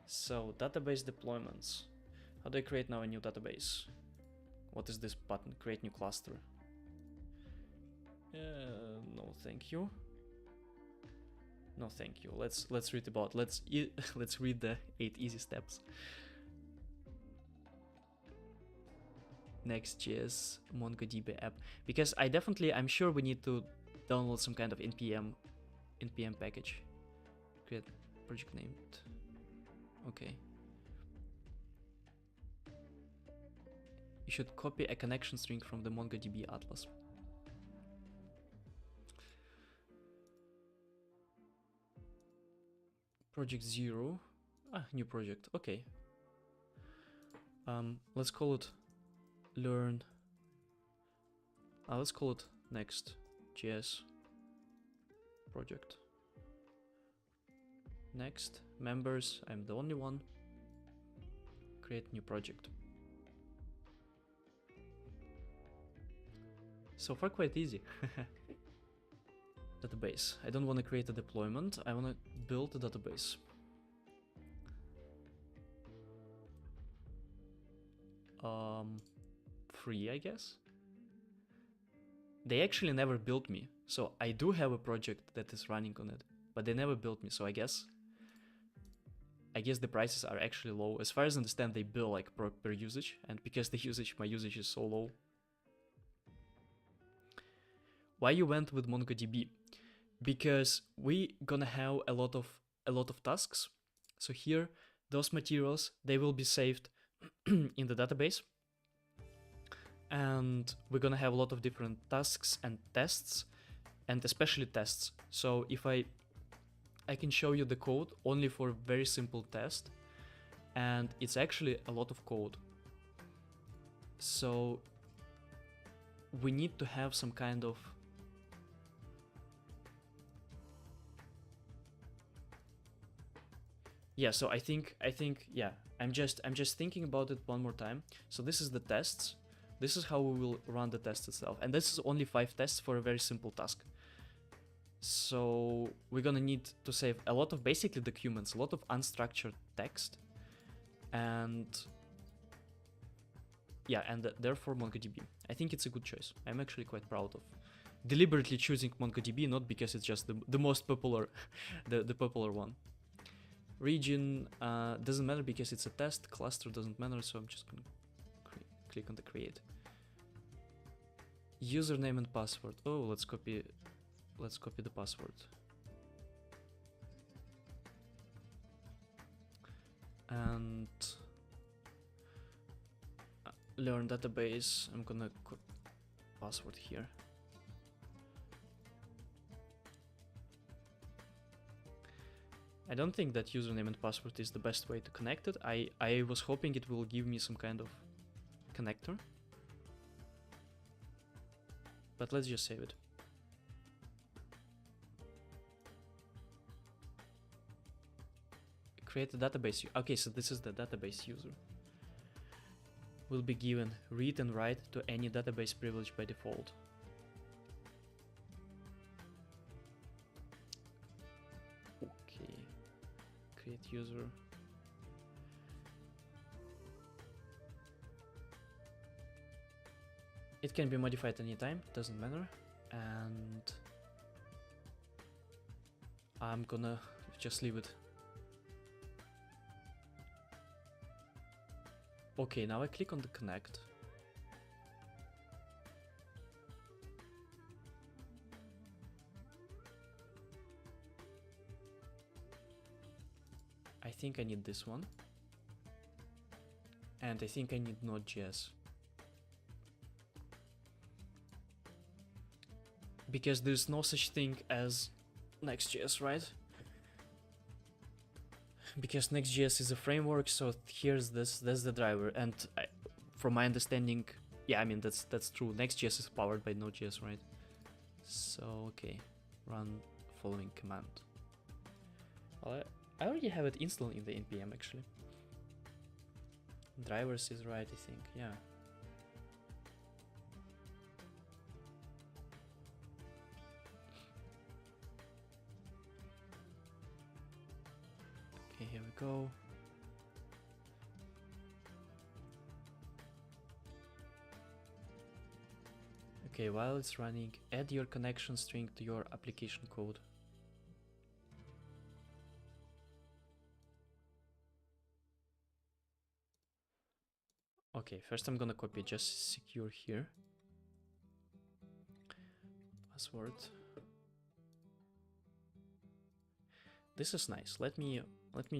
So database deployments. How do I create now a new database? What is this button? Create new cluster. No, thank you. No, thank you. Let's read about. Let's read the 8 easy steps. Next.js MongoDB app, because I'm sure we need to download some kind of npm package. Create project named. Okay. You should copy a connection string from the MongoDB atlas. Project 0. New project. Okay. Let's call it learn. Let's call it Next.js project. Next, members, I'm the only one. Create new project. So far quite easy. Database. I don't want to create a deployment, I want to build a database. Free, I guess. They actually never built me, so I do have a project that is running on it, but they never built me, so I guess the prices are actually low. As far as I understand, they bill like per usage, and because my usage is so low. Why you went with MongoDB? Because we gonna have a lot of tasks. So here, those materials, they will be saved in the database, and we're gonna have a lot of different tasks and tests, and especially tests. So if I can show you the code only for a very simple test, and it's actually a lot of code. So we need to have some kind of so I think yeah, I'm just thinking about it one more time. So this is the tests. This is how we will run the test itself, and this is only 5 tests for a very simple task. So we're gonna need to save a lot of basically documents, a lot of unstructured text, and yeah, and therefore MongoDB. I think it's a good choice. I'm actually quite proud of deliberately choosing MongoDB, not because it's just the most popular, the popular one. Region doesn't matter because it's a test. Cluster doesn't matter, so I'm just gonna click on the create. Username and password. Oh, let's copy the password. And learn database. I'm gonna password here. I don't think that username and password is the best way to connect it. I was hoping it will give me some kind of connector. But let's just save it. Create a database. Okay, so this is the database user. will be given read and write to any database privilege by default. Okay, create user. It can be modified anytime, doesn't matter. And I'm gonna just leave it. Okay, now I click on the connect. I think I need this one. And I think I need Node.js. Because there's no such thing as Next.js, right? Because Next.js is a framework, so here's this, that's the driver, and from my understanding, yeah, I mean that's true. Next.js is powered by Node.js, right? So okay, run following command. Well, I already have it installed in the npm actually. Drivers is right, I think, yeah. Okay, here we go. Okay, while it's running, add your connection string to your application code. Okay, first I'm gonna copy just secure here. Password. This is nice. Let me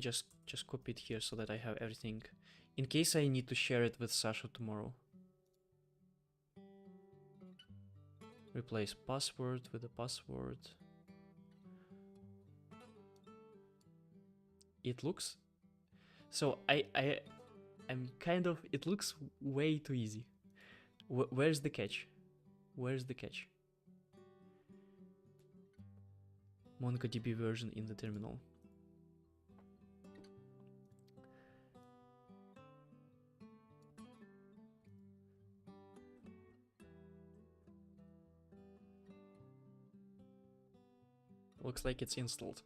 just copy it here so that I have everything in case I need to share it with Sasha tomorrow. Replace password with a password. It looks so I'm kind of, it looks way too easy. Where's the catch? Where's the catch? MongoDB version in the terminal. Looks like it's installed.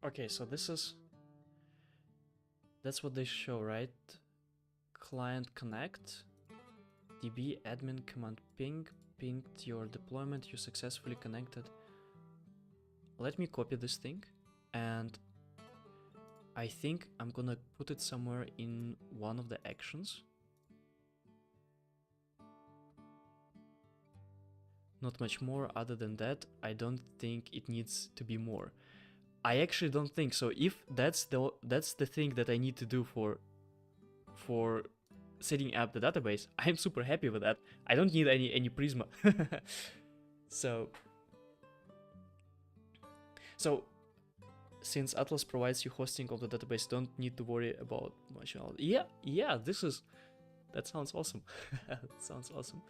Okay, so that's what they show, right? Client connect, db admin command pinged your deployment, you successfully connected. Let me copy this thing, and I think I'm gonna put it somewhere in one of the actions. Not much more other than that. I don't think it needs to be more. I actually don't think so. If that's the thing that I need to do for setting up the database, I'm super happy with that. I don't need any Prisma. So since Atlas provides you hosting of the database, don't need to worry about much else. Yeah, that sounds awesome. That sounds awesome.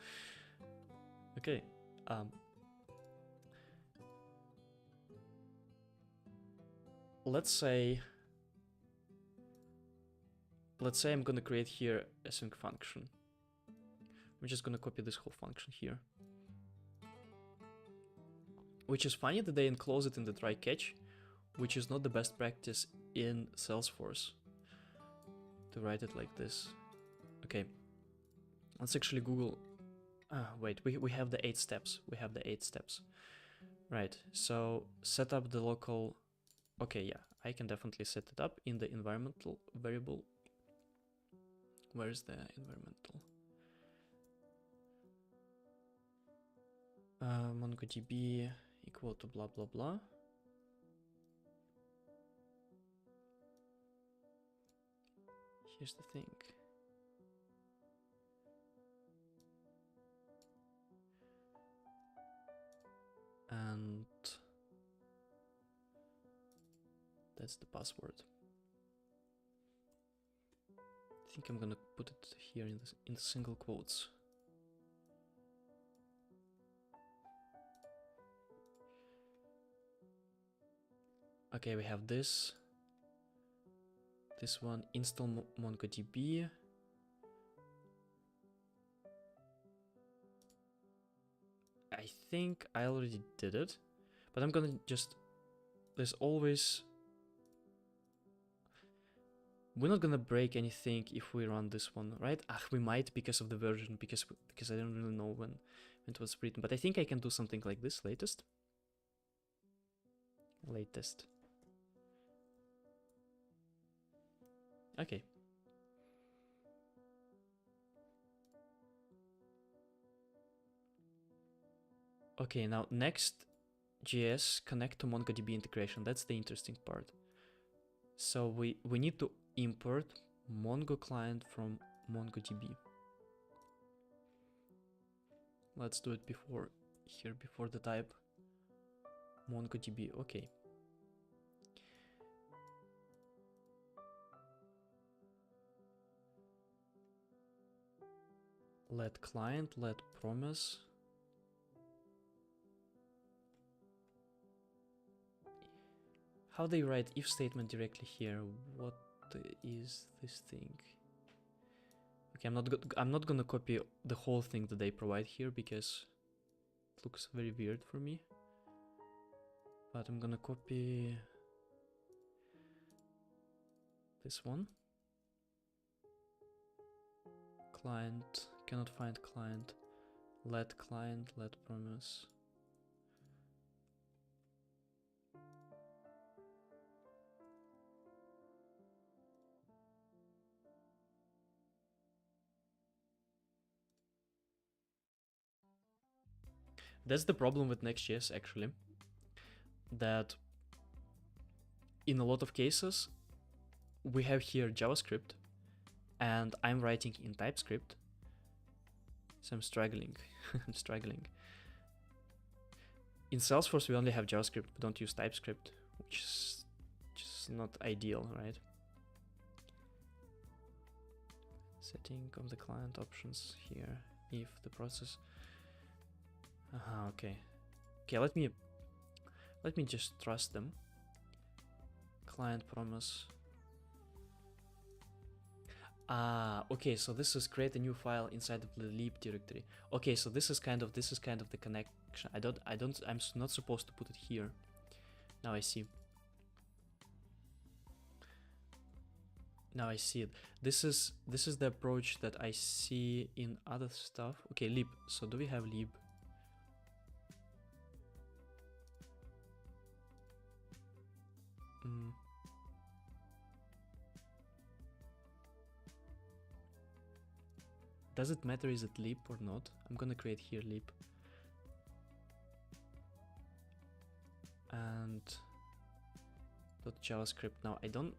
Okay. Let's say I'm gonna create here a async function. I'm just gonna copy this whole function here. Which is funny that they enclose it in the try catch, which is not the best practice in Salesforce to write it like this. Okay, let's actually Google. Wait, we have the 8 steps. We have the 8 steps. Right, so set up the local. Okay, yeah, I can definitely set it up in the environmental variable. Where's the environmental? MongoDB equal to blah blah blah. Here's the thing. And That's the password. I think I'm gonna put it here in single quotes. Okay, we have this one, install MongoDB. I think I already did it, but I'm gonna just, there's always, we're not gonna break anything if we run this one, right? We might because of the version, because I don't really know when it was written, but I think I can do something like this, latest. Okay. Okay, now next, JS connect to MongoDB integration. That's the interesting part. So we need to import Mongo client from MongoDB. Let's do it before the type MongoDB. Okay. Let client, let promise. How they write if statement directly here? What is this thing? Okay, I'm not gonna copy the whole thing that they provide here because it looks very weird for me. But I'm gonna copy this one. Client, cannot find client. Let client, let promise. That's the problem with Next.js actually, that in a lot of cases we have here JavaScript and I'm writing in TypeScript, so I'm struggling. I'm struggling. In Salesforce we only have JavaScript, we don't use TypeScript, which is just not ideal, right? Setting of the client options here, if the process. Okay. Okay, let me just trust them. Client promise. Okay, so this is create a new file inside of the lib directory. Okay, so this is kind of the connection. I'm not supposed to put it here. Now I see. Now I see it. This is the approach that I see in other stuff. Okay, lib. So do we have lib? Does it matter is it lib or not? I'm gonna create here lib. And .javascript. Now I don't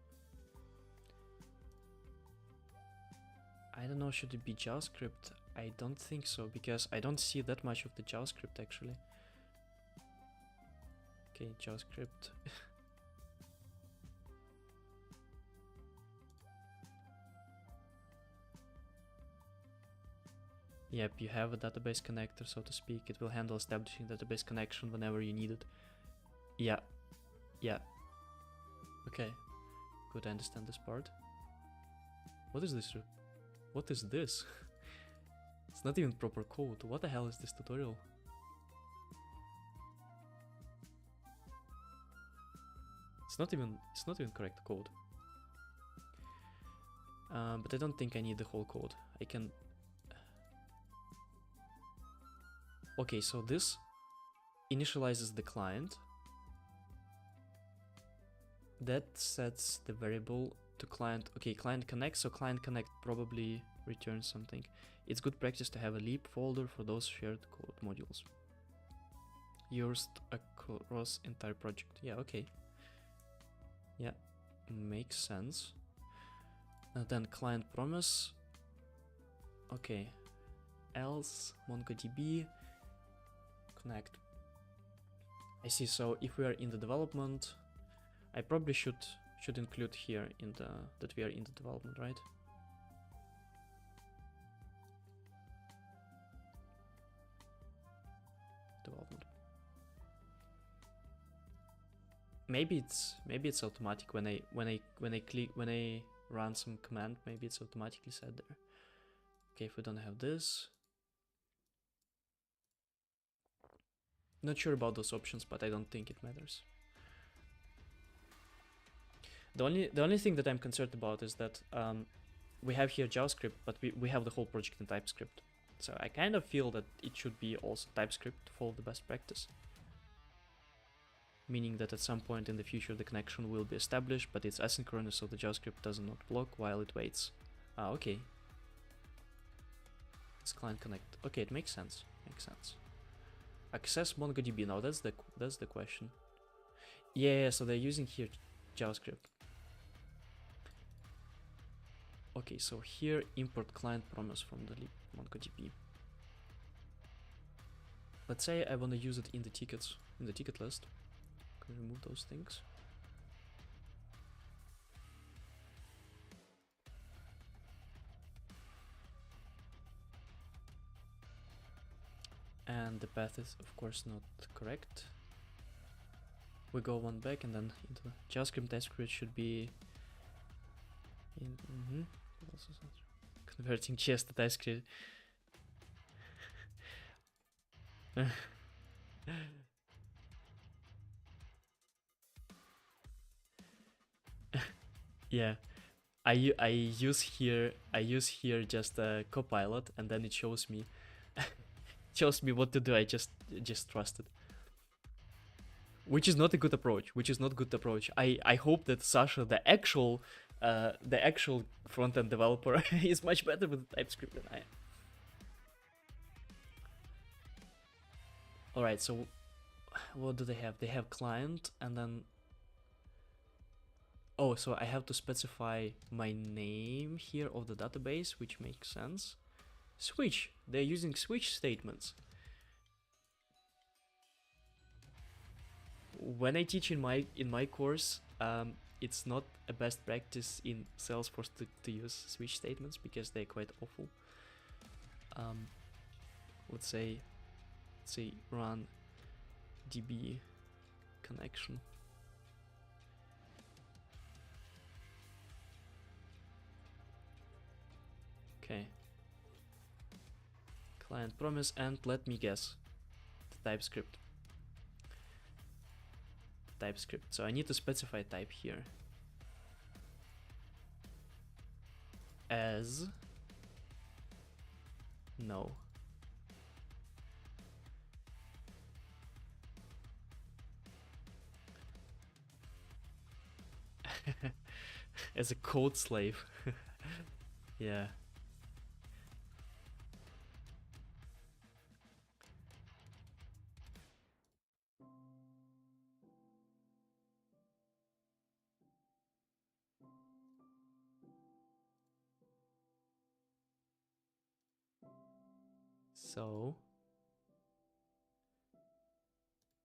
know, should it be JavaScript? I don't think so, because I don't see that much of the JavaScript actually. Okay, JavaScript. Yep, you have a database connector, so to speak. It will handle establishing database connection whenever you need it. Yeah. Yeah. Okay. Good, I understand this part. What is this? What is this? It's not even proper code. What the hell is this tutorial? It's not even correct code. But I don't think I need the whole code. I can. Okay, so this initializes the client. That sets the variable to client. Okay, client connect, so client connect probably returns something. It's good practice to have a lib folder for those shared code modules used across entire project. Yeah, okay. Yeah, makes sense. And then client promise. Okay, else MongoDB connect. I see, so if we are in the development, I probably should include here in the that we are in the development, right? Development. Maybe it's automatic when I run some command. Maybe it's automatically set there. Okay, if we don't have this, not sure about those options, but I don't think it matters. The only thing that I'm concerned about is that we have here JavaScript, but we have the whole project in TypeScript. So I kind of feel that it should be also TypeScript to follow the best practice. Meaning that at some point in the future the connection will be established, but it's asynchronous, so the JavaScript does not block while it waits. Ah, okay. It's client connect. Okay, it makes sense. Makes sense. Access MongoDB. Now that's the question. Yeah, so they're using here JavaScript. Okay, so here import client promise from the MongoDB. Let's say I want to use it in the tickets, in the ticket list. Can we remove those things? And the path is of course not correct. We go one back and then into the JavaScript TypeScript should be in converting JS to TypeScript. Yeah, I use here just a copilot, and then it shows me what to do. I just trust it, which is not a good approach. I hope that Sasha, the actual front-end developer, is much better with TypeScript than I am. All right, so what do they have? They have client, and then oh, so I have to specify my name here of the database, which makes sense. Switch. They're using switch statements. When I teach in my course, it's not a best practice in Salesforce to use switch statements because they're quite awful. Let's say run db connection. Okay. Client promise, and let me guess. The TypeScript. So I need to specify type here. As no. As a code slave. Yeah. So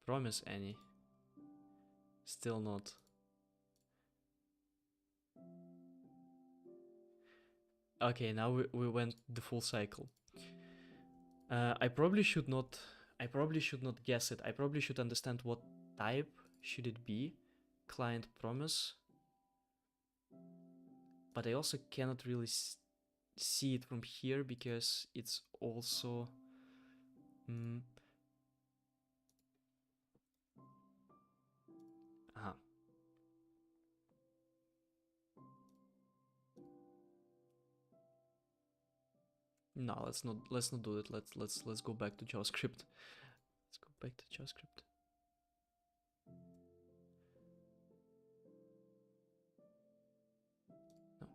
promise any. Still not. Okay, now we went the full cycle. I probably should not guess it. I probably should understand what type should it be. Client promise. But I also cannot really see it from here because it's also No, let's not do it. Let's go back to JavaScript. Let's go back to JavaScript. No.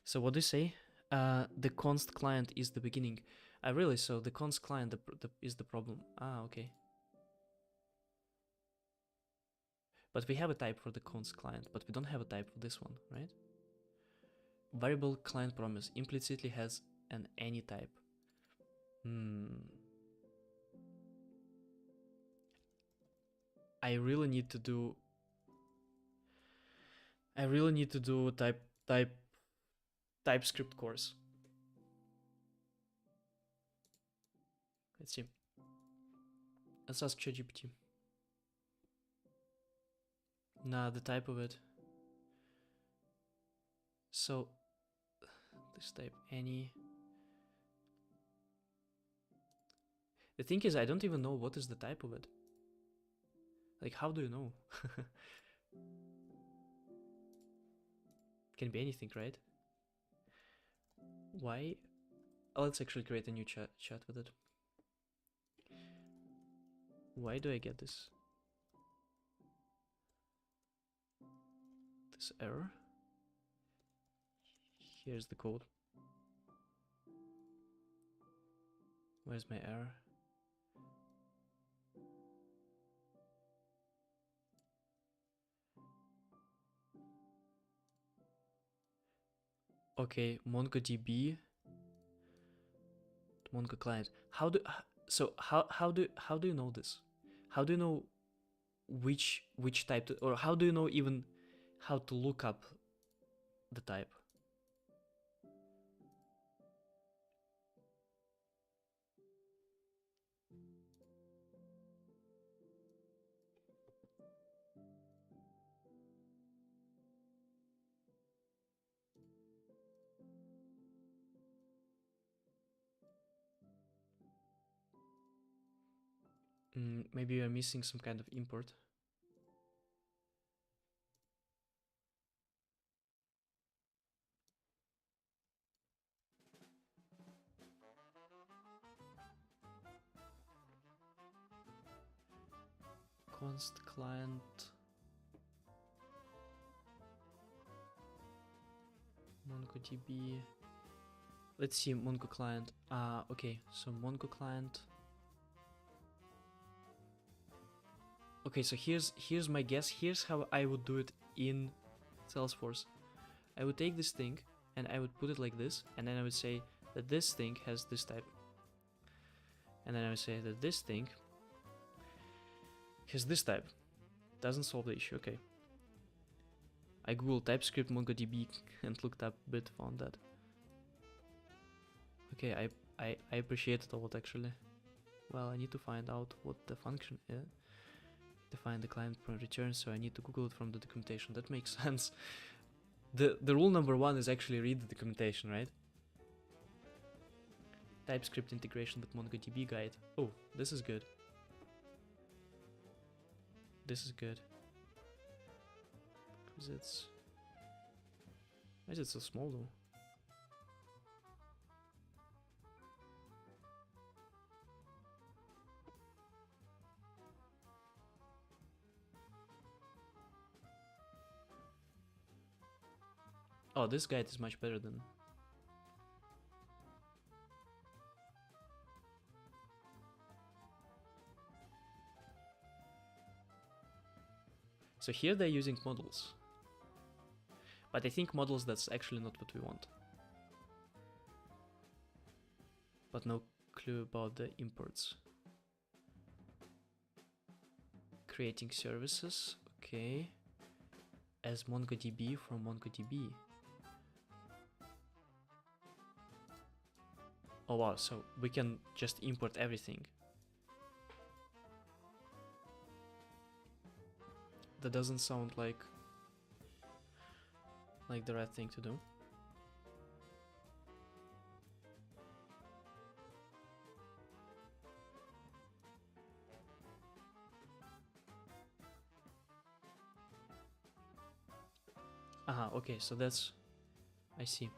So what do you say? The const client is the beginning. Really? So the const client is the problem. Ah, okay. But we have a type for the const client, but we don't have a type for this one, right? Variable client promise implicitly has an any type. I really need to do TypeScript course. Let's see. Let's ask ChatGPT. Nah, the type of it. So this type any. The thing is, I don't even know what is the type of it. Like, how do you know? Can be anything, right? Why? Oh, let's actually create a new chat with it. Why do I get this error? Here's the code. Where's my error? Okay, MongoDB, Mongo client. How do you know this? How do you know which type to, or how do you know even how to look up the type? Maybe you're missing some kind of import. Const client MongoDB. Let's see Mongo client. Okay, so Mongo client. Okay, so here's my guess. Here's how I would do it in Salesforce. I would take this thing and I would put it like this, and then I would say that this thing has this type. And then I would say that this thing has this type. Doesn't solve the issue, okay. I googled TypeScript MongoDB and looked up a bit, found that. Okay, I appreciate it a lot actually. Well, I need to find out what the function is. Define the client return, so I need to Google it from the documentation. That makes sense. The rule number 1 is actually read the documentation, right? TypeScript integration with MongoDB guide. Oh, this is good. This is good. Because it's... Why is it so small though? Oh, this guide is much better than... So here they're using models. But I think models, that's actually not what we want. But no clue about the imports. Creating services, okay. As MongoDB from MongoDB. Oh wow, so we can just import everything. That doesn't sound like the right thing to do. Aha, okay, so that's... I see.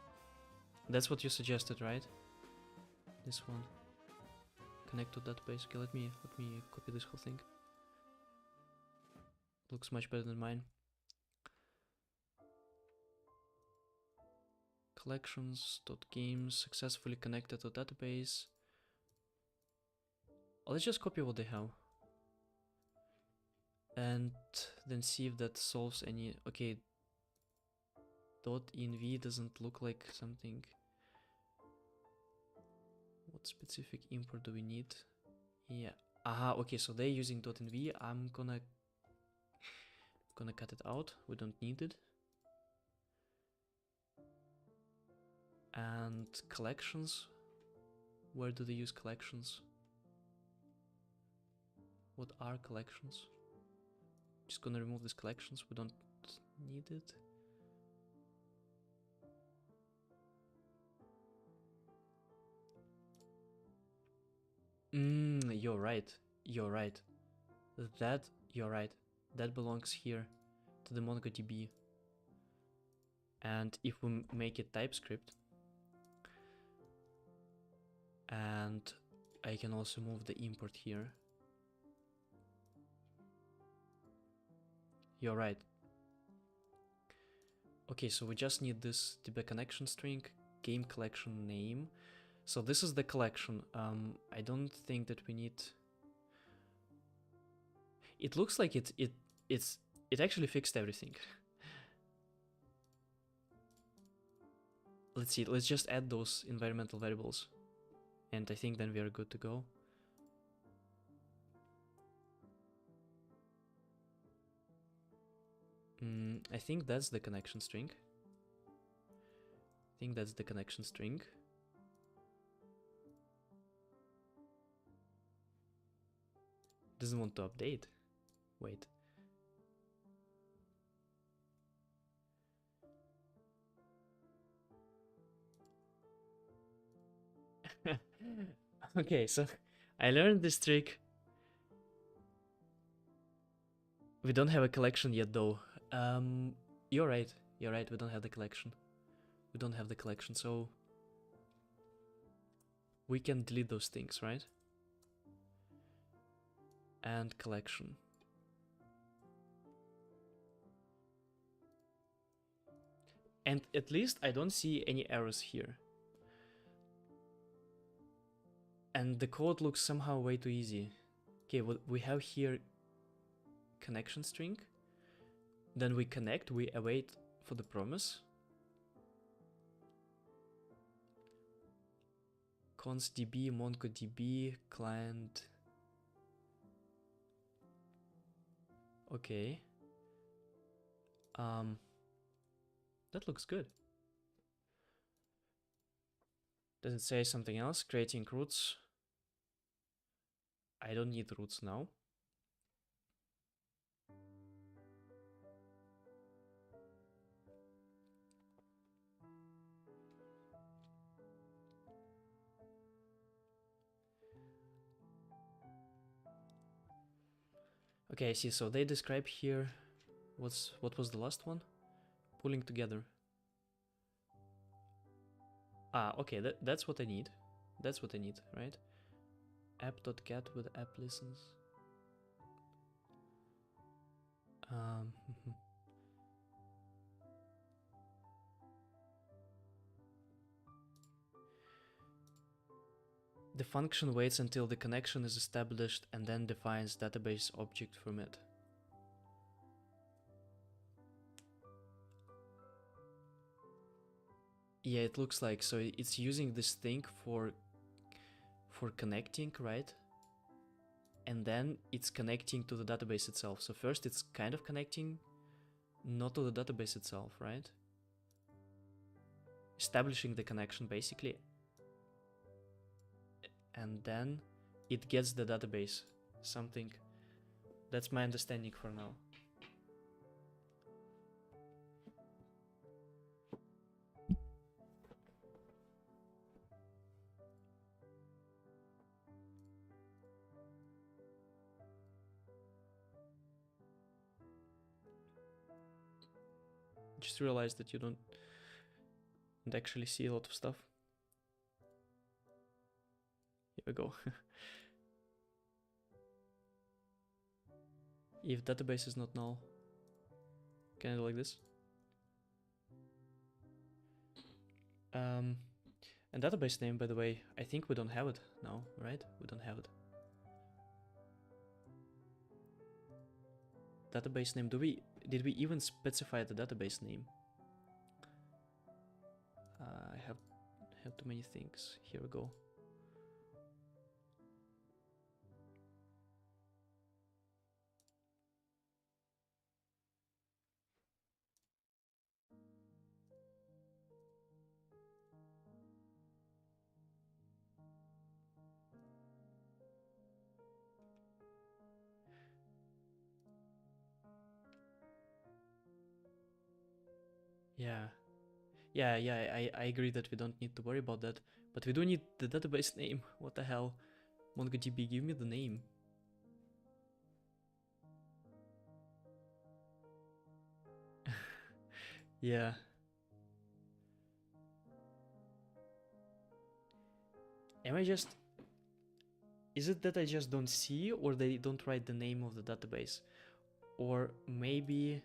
That's what you suggested, right? This one. Connect to database. Okay, let me copy this whole thing. Looks much better than mine. Collections.games successfully connected to database. Let's just copy what they have. And then see if that solves any... Okay. .env doesn't look like something. What specific import do we need? Yeah. Aha, okay, so they're using .env. I'm gonna Gonna cut it out, we don't need it. And collections, where do they use collections? What are collections? Just gonna remove these collections, we don't need it. You're right, you're right. You're right. That belongs here to the MongoDB. And if we make it TypeScript, and I can also move the import here. You're right. Okay, so we just need this DB connection string, game collection name. So this is the collection. I don't think that we need. It looks like it actually fixed everything. Let's see. Let's just add those environmental variables, and I think then we are good to go. I think that's the connection string. Doesn't want to update. Wait. Okay, so I learned this trick. We don't have a collection yet though. You're right, we don't have the collection. So we can delete those things, right? And collection. And at least I don't see any errors here. And the code looks somehow way too easy. Okay, well, we have here connection string. Then we connect, we await for the promise. constdb, mongodb, client. Okay. That looks good. Does it say something else? Creating roots. I don't need roots now. Okay, I see. So they describe here what was the last one? Pulling together. Ah, okay, that's what I need. That's what I need, right? App.get with app listens. The function waits until the connection is established and then defines database object from it. Yeah, it looks like so. It's using this thing for connecting, right? And then it's connecting to the database itself. So first it's kind of connecting, not to the database itself, right? Establishing the connection basically. And then it gets the database. Something. That's my understanding for now. Just realized that you don't actually see a lot of stuff. Here we go. If database is not null, can I do like this? And database name, by the way, I think we don't have it now, right? We don't have it. Database name, did we even specify the database name? I have too many things. Here we go. Yeah. I agree that we don't need to worry about that, but we do need the database name. What the hell? MongoDB, give me the name. Yeah. Am I just... Is it that I just don't see, or they don't write the name of the database? Or maybe...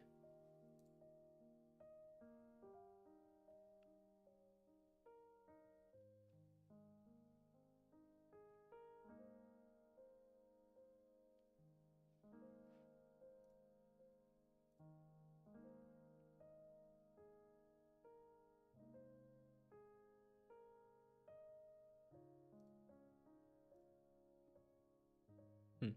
Hmm.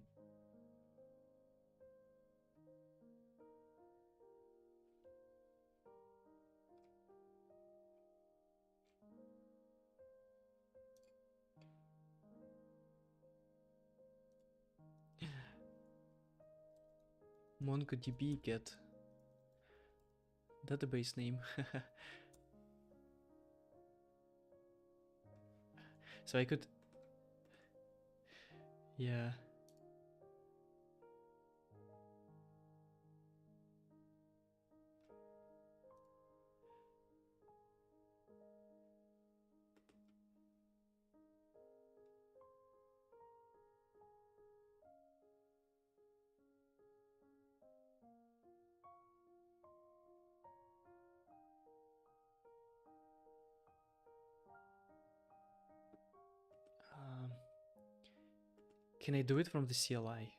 MongoDB get database name. So I could... Yeah. Um, can I do it from the CLI?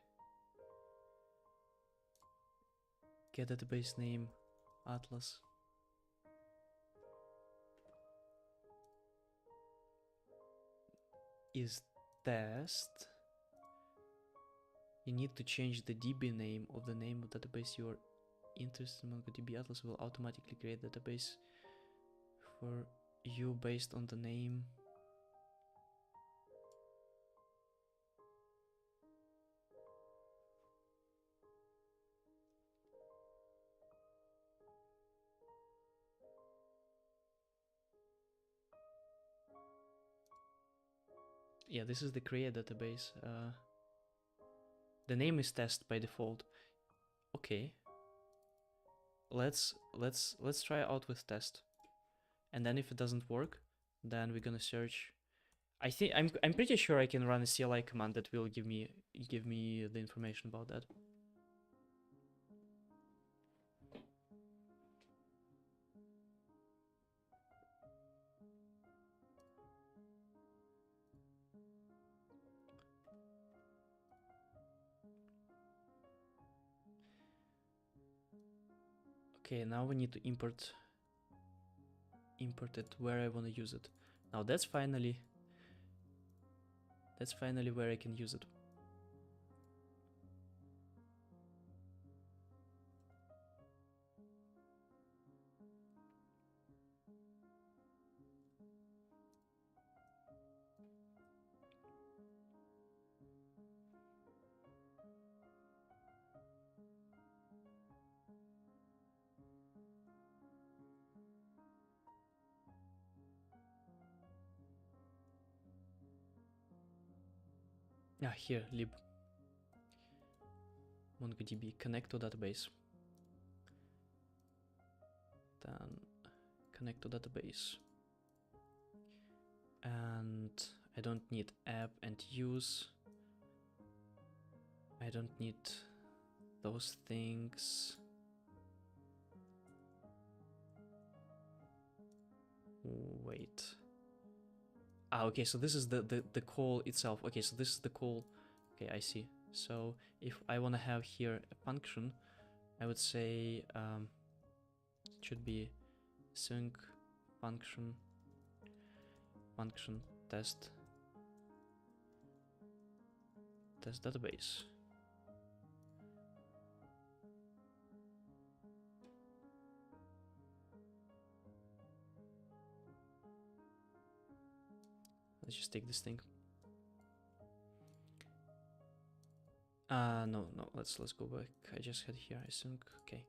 Get database name, Atlas. Is test. You need to change the DB name of the name of database you are interested in. MongoDB Atlas will automatically create database for you based on the name. Yeah, this is the create database. The name is test by default. Okay. Let's try out with test. And then if it doesn't work, then we're gonna search. I think I'm pretty sure I can run a CLI command that will give me the information about that. Okay, now we need to import it where I want to use it. Now that's finally where I can use it. Ah, here, lib MongoDB connect to database. Then connect to database. And I don't need app and use. I don't need those things. Wait. Ah, okay, so this is the call itself. Okay, so this is the call. Okay, I see. So if I want to have here a function, I would say it should be sync function test database. Let's just take this thing. No, let's go back. I just had here async. Okay.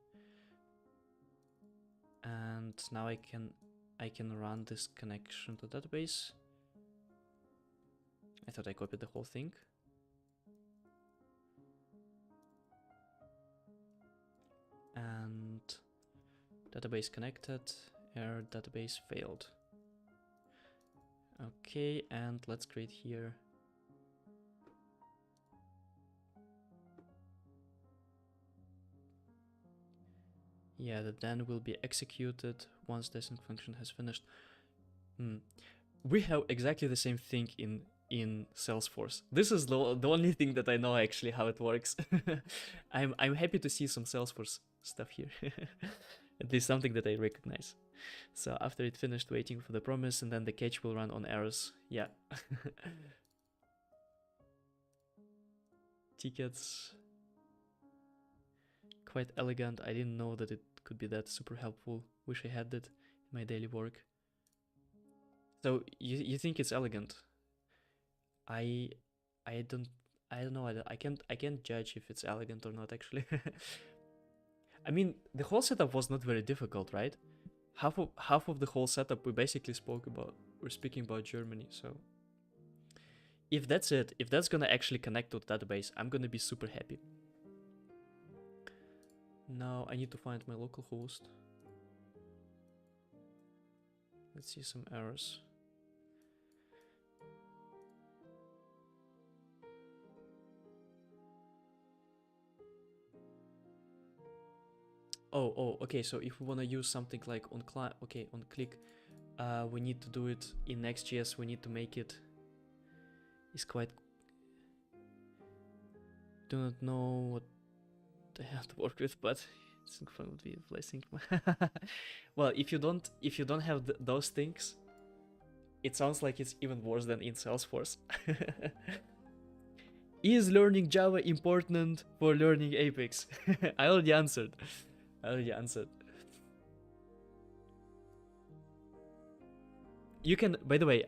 And now I can run this connection to database. I thought I copied the whole thing. And database connected, error database failed. Okay, and let's create here. Yeah, that then will be executed once the async function has finished. We have exactly the same thing in Salesforce. This is the only thing that I know actually how it works. I'm happy to see some Salesforce stuff here. At least something that I recognize. So after it finished waiting for the promise, and then the catch will run on errors. Yeah. Tickets. Quite elegant. I didn't know that it could be that super helpful. Wish I had that in my daily work. So you think it's elegant? I don't know. I can't judge if it's elegant or not actually. I mean, the whole setup was not very difficult, right? Half of the whole setup we basically we're speaking about Germany, so if that's it, if that's gonna actually connect to the database, I'm gonna be super happy. Now I need to find my local host. Let's see some errors. Oh, okay, so if we want to use something like on client, okay, on click, we need to do it in Next.js. We need to make it. It's quite. Do not know what I have to work with, but sync fun would be a blessing. Well, if you don't have those things, it sounds like it's even worse than in Salesforce. Is learning Java important for learning Apex? I already answered. You can, by the way,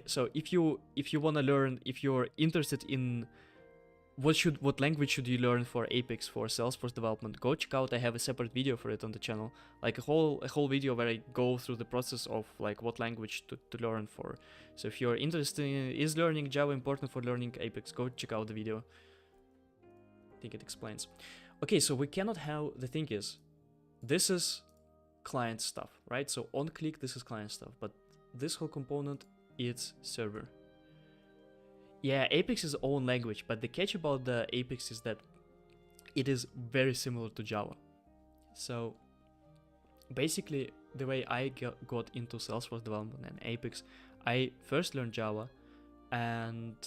so if you want to learn, if you're interested in what language should you learn for Apex, for Salesforce development, go check out. I have a separate video for it on the channel, like a whole video where I go through the process of like what language to learn for. So if you're interested in is learning Java important for learning Apex, go check out the video. I think it explains. Okay, so we cannot have, the thing is, this is client stuff, right? So on click, this is client stuff, but this whole component, it's server. Yeah, Apex is own language, but the catch about the Apex is that it is very similar to Java. So basically, the way I got into Salesforce development and Apex, I first learned Java and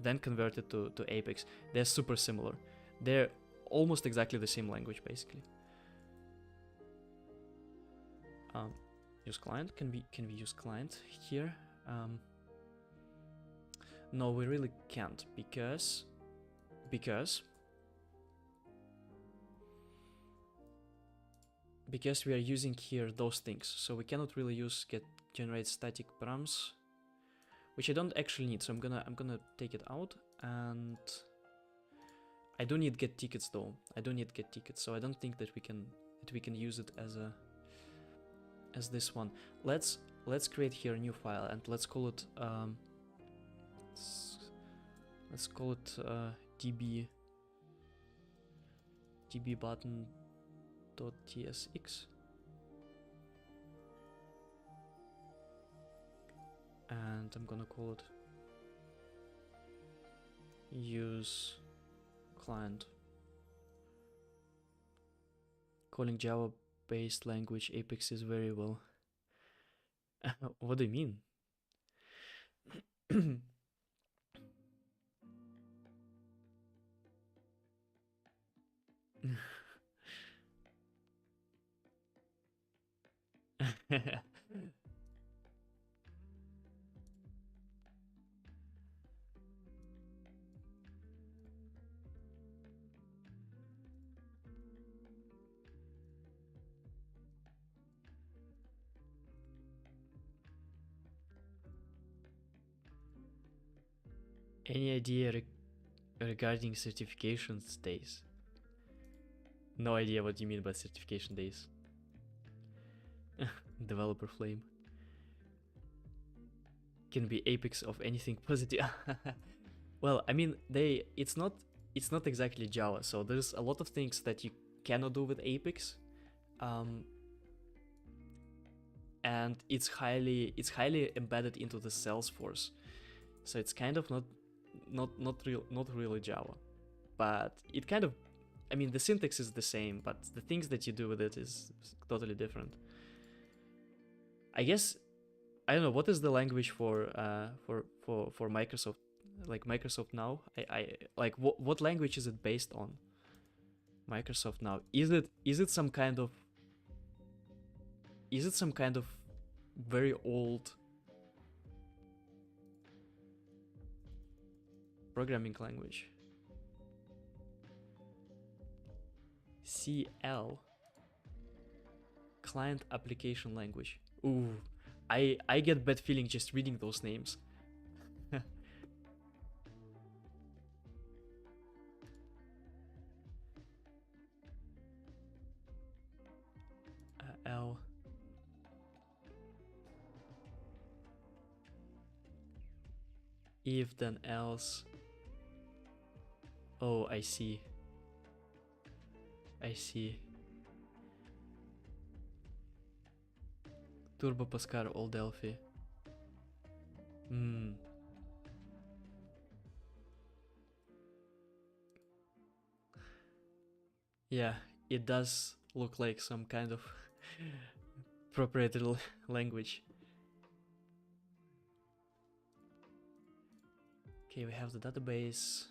then converted to Apex. They're super similar. They're almost exactly the same language, basically. Use client. Can we use client here? No, we really can't because we are using here those things. So we cannot really use generate static params, which I don't actually need. So I'm gonna take it out, and I don't need get tickets though. I don't need get tickets, so I don't think that we can use it as this one. Let's create here a new file and let's call it db button.tsx, and I'm gonna call it use client. Calling Java based language Apex is very well. What do you mean? Any idea regarding certifications days? No idea what you mean by certification days. Developer flame. Can be apex of anything positive. Well, I mean, it's not exactly Java, so there's a lot of things that you cannot do with Apex. And it's highly embedded into the Salesforce. So it's kind of not really Java. But it kind of, I mean, the syntax is the same, but the things that you do with it is totally different. I guess, I don't know, what is the language for Microsoft, like Microsoft Now? I like what language is it based on? Microsoft Now. Is it some kind of very old programming language? CL, client application language. Ooh, I get bad feeling just reading those names. L. If then else. Oh, I see. Turbo Pascal Old Delphi. Yeah, it does look like some kind of proprietary language. Okay, we have the database.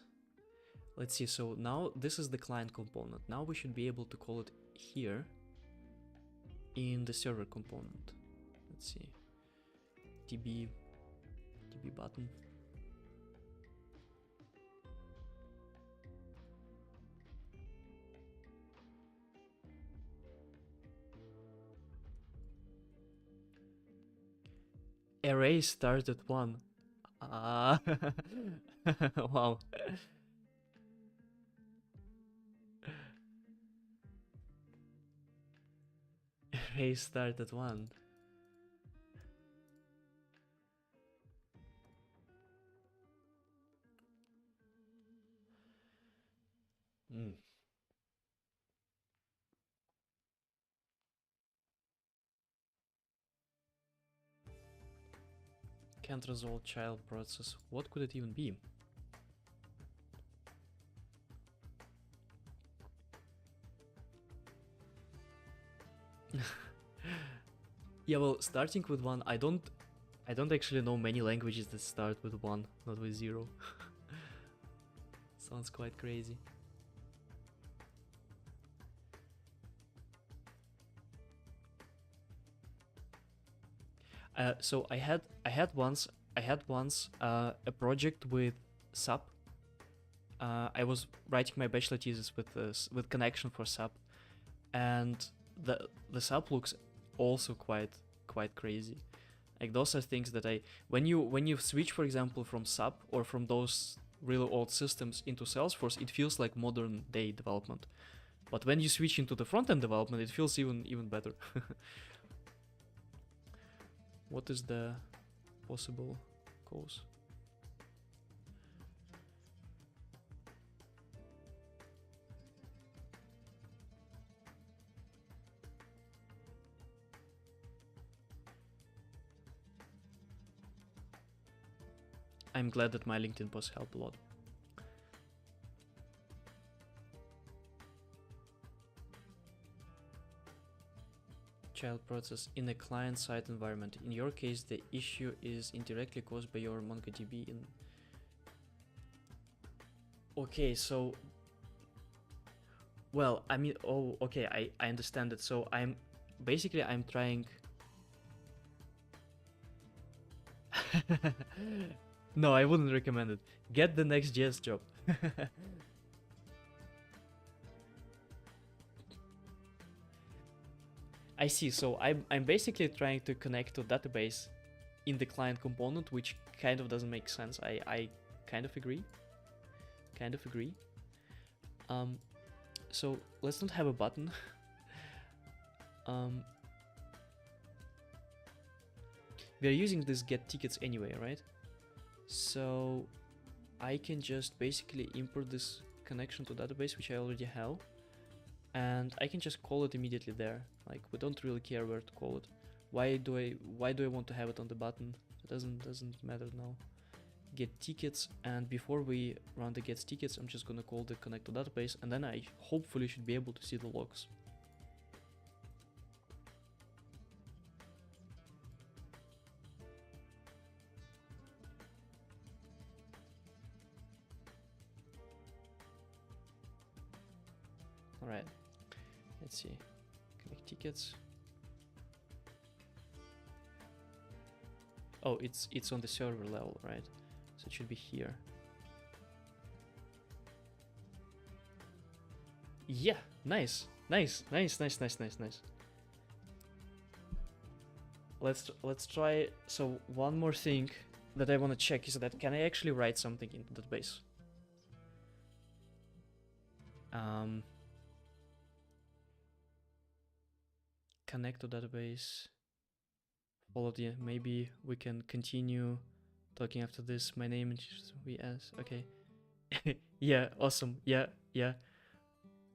Let's see, so now this is the client component. Now we should be able to call it here in the server component. Let's see. DB button. Array starts at 1. Ah, wow. Array start at 1. Can't resolve child process. What could it even be? Yeah, well, starting with 1, I don't actually know many languages that start with 1, not with 0. Sounds quite crazy. So I had once a project with SAP. I was writing my bachelor thesis with connection for SAP, and the SAP looks also quite crazy. Like, those are things that when you switch, for example, from SAP or from those really old systems into Salesforce, it feels like modern day development. But when you switch into the front-end development, it feels even better. What is the possible cause? I'm glad that my LinkedIn post helped a lot. Child process in a client-side environment. In your case, the issue is indirectly caused by your MongoDB in... Okay, so... Well, I mean, oh, okay, I understand it. So I'm trying... No, I wouldn't recommend it. Get the Next.js job. I see, so I'm basically trying to connect to database in the client component, which kind of doesn't make sense. I kind of agree. So let's not have a button. we are using this get tickets anyway, right? So I can just basically import this connection to database, which I already have, and I can just call it immediately there. Like, we don't really care where to call it. Why do I want to have it on the button? It doesn't matter now. Get tickets, and before we run the get tickets, I'm just gonna call the connect to database, and then I hopefully should be able to see the logs. All right, let's see, connect tickets. Oh, it's on the server level, right? So it should be here. Yeah, nice. Let's try. So one more thing that I want to check is that can I actually write something into the database? Connect to database. Follow the. Maybe we can continue talking after this. My name is VS. Okay. Yeah, awesome. Yeah.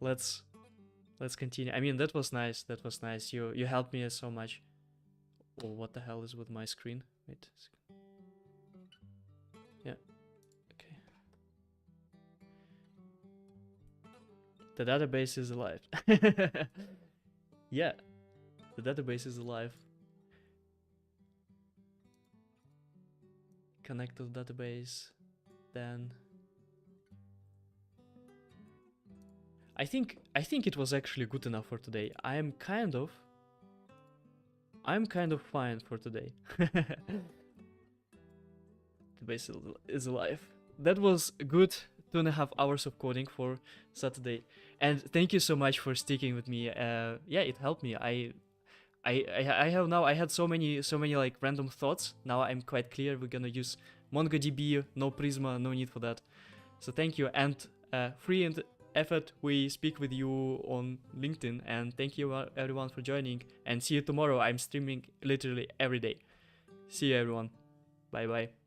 Let's continue. I mean, that was nice. You helped me so much. Oh, what the hell is with my screen? Wait. Yeah. Okay. The database is alive. Yeah. The database is alive. Connect to the database. Then I think it was actually good enough for today. I'm kind of fine for today. The base is alive. That was good 2.5 hours of coding for Saturday, and thank you so much for sticking with me. Yeah, it helped me. I had so many like random thoughts. Now I'm quite clear. We're gonna use MongoDB, no Prisma, no need for that. So thank you, and free and effort, we speak with you on LinkedIn, and thank you everyone for joining, and see you tomorrow. I'm streaming literally every day. See you everyone. Bye bye.